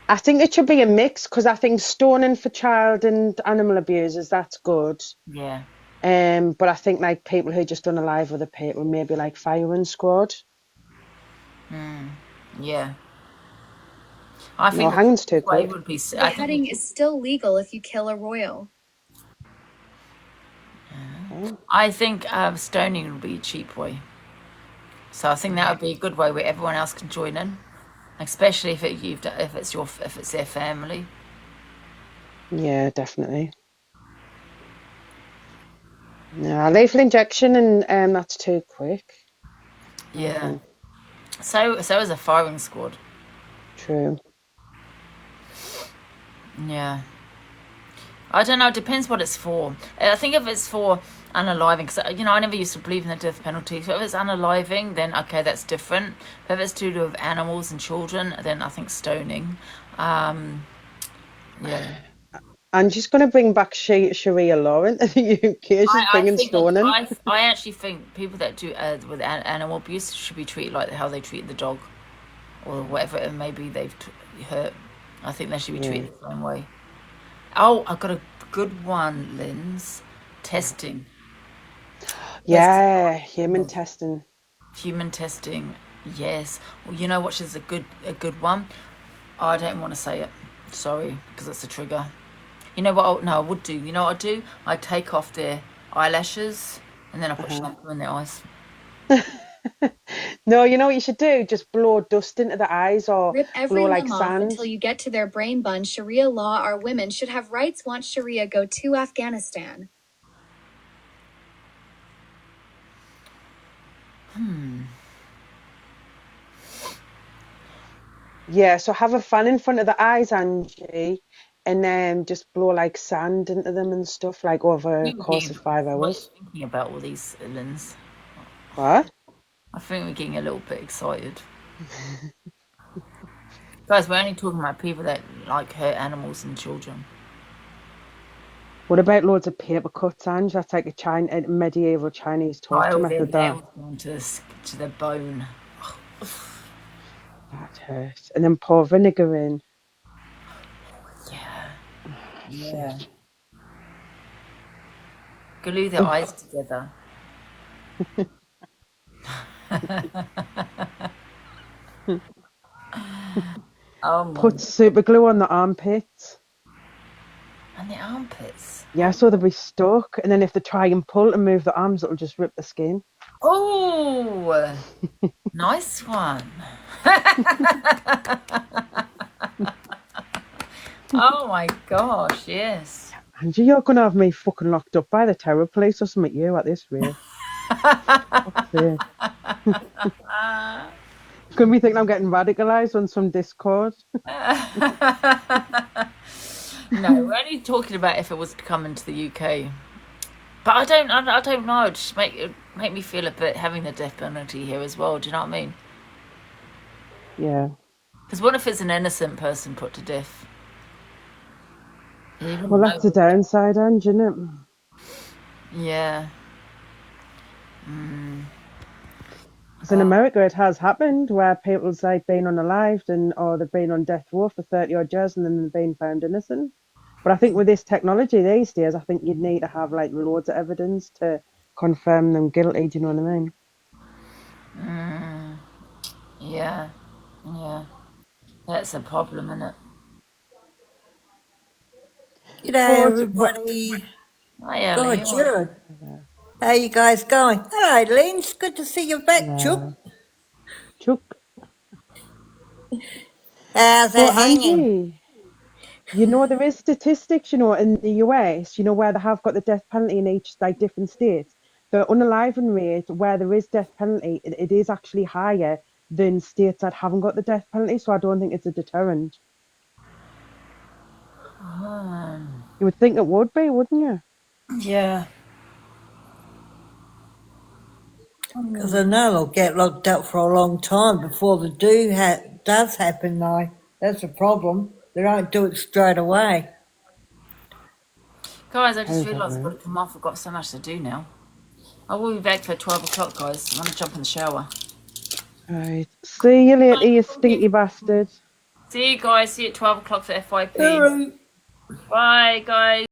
[SPEAKER 5] I think it should be a mix because I think stoning for child and animal abusers, that's good.
[SPEAKER 1] Yeah.
[SPEAKER 5] But I think like people who just unalive other people, maybe like firing squad.
[SPEAKER 1] Yeah. I think
[SPEAKER 5] hanging's too quick.
[SPEAKER 1] would be.
[SPEAKER 4] Beheading is still legal if you kill a royal.
[SPEAKER 1] I think stoning would be a cheap way. So I think that would be a good way where everyone else can join in, especially if it's their family.
[SPEAKER 5] Yeah, definitely. No, lethal injection and that's too quick.
[SPEAKER 1] Yeah. So is a firing squad.
[SPEAKER 5] True.
[SPEAKER 1] Yeah. I don't know. It depends what it's for. I think if it's for unaliving, because I never used to believe in the death penalty. So if it's unaliving, then okay, that's different. But if it's to do with animals and children, then I think stoning. Yeah.
[SPEAKER 5] I'm just going to bring back Sharia law into the UK. She's bringing stoning.
[SPEAKER 1] I actually think people that do with animal abuse should be treated like how they treat the dog, or whatever it may be they've hurt. I think they should be treated the same way. Oh, I've got a good one, Linz. Testing.
[SPEAKER 5] Yeah, human testing.
[SPEAKER 1] Human testing, yes. Well, you know what is a good one? I don't want to say it. Sorry, because it's a trigger. You know what? I would do. You know what I'd do? I'd take off their eyelashes and then I put shampoo in their eyes.
[SPEAKER 5] No, you know what you should do? Just blow dust into the eyes or
[SPEAKER 4] rip every
[SPEAKER 5] blow like
[SPEAKER 4] limb off
[SPEAKER 5] sand
[SPEAKER 4] until you get to their brain bun. Sharia law, our women should have rights. Want Sharia, go to Afghanistan.
[SPEAKER 5] Yeah, so have a fan in front of the eyes, Angie, and then just blow like sand into them and stuff, like over a course of 5 hours.
[SPEAKER 1] What are you thinking about all these, Linz?
[SPEAKER 5] What?
[SPEAKER 1] I think we're getting a little bit excited. Guys, we're only talking about people that like hurt animals and children.
[SPEAKER 5] What about loads of paper cuts, Ange? That's like a medieval Chinese torture method.
[SPEAKER 1] Going to the bone.
[SPEAKER 5] That hurts. And then pour vinegar in.
[SPEAKER 1] Yeah. Glue their eyes together. Oh my.
[SPEAKER 5] Put super glue on the armpits.
[SPEAKER 1] And the armpits.
[SPEAKER 5] Yeah, so they'll be stuck. And then if they try and pull and move the arms, it'll just rip the skin.
[SPEAKER 1] Oh, nice one. Oh my gosh, yes.
[SPEAKER 5] Angie, you're going to have me fucking locked up by the terror police or something, you, at this rate. Could be thinking I'm getting radicalised on some Discord.
[SPEAKER 1] No, we're only talking about if it was to come into the UK. But I don't know. Just make me feel a bit having the death penalty here as well. Do you know what I mean?
[SPEAKER 5] Yeah.
[SPEAKER 1] Because what if it's an innocent person put to death?
[SPEAKER 5] Well, that's the downside, Ange, isn't it?
[SPEAKER 1] Yeah.
[SPEAKER 5] Because in America, it has happened where people's like been unalived or they've been on death row for 30 odd years and then they've been found innocent. But I think with this technology these days, I think you'd need to have like loads of evidence to confirm them guilty. Do you know what I mean?
[SPEAKER 1] Yeah. That's a problem, isn't it?
[SPEAKER 6] G'day, everybody.
[SPEAKER 1] Hi, Ellie.
[SPEAKER 6] God, Jared. How you guys going? Hello, Lynn. It's good to see you back, Chook.
[SPEAKER 5] Chook.
[SPEAKER 6] How's that hanging?
[SPEAKER 5] Angie, you know, there is statistics, you know, in the US, you know, where they have got the death penalty in each, like, different states. The unaliving rate where there is death penalty, it is actually higher than states that haven't got the death penalty, so I don't think it's a deterrent. You would think it would be, wouldn't you?
[SPEAKER 1] Yeah.
[SPEAKER 6] Because I know they'll get locked up for a long time before the does happen, though. That's a problem. They don't do it straight away.
[SPEAKER 1] Guys, I just realised I've got to come off. I've got so much to do now. I will be back for 12 o'clock, guys. I'm going to jump in the shower.
[SPEAKER 5] Right. See you later, you stinky bastard.
[SPEAKER 1] See you guys. See you at 12 o'clock for FYP. Bye, guys.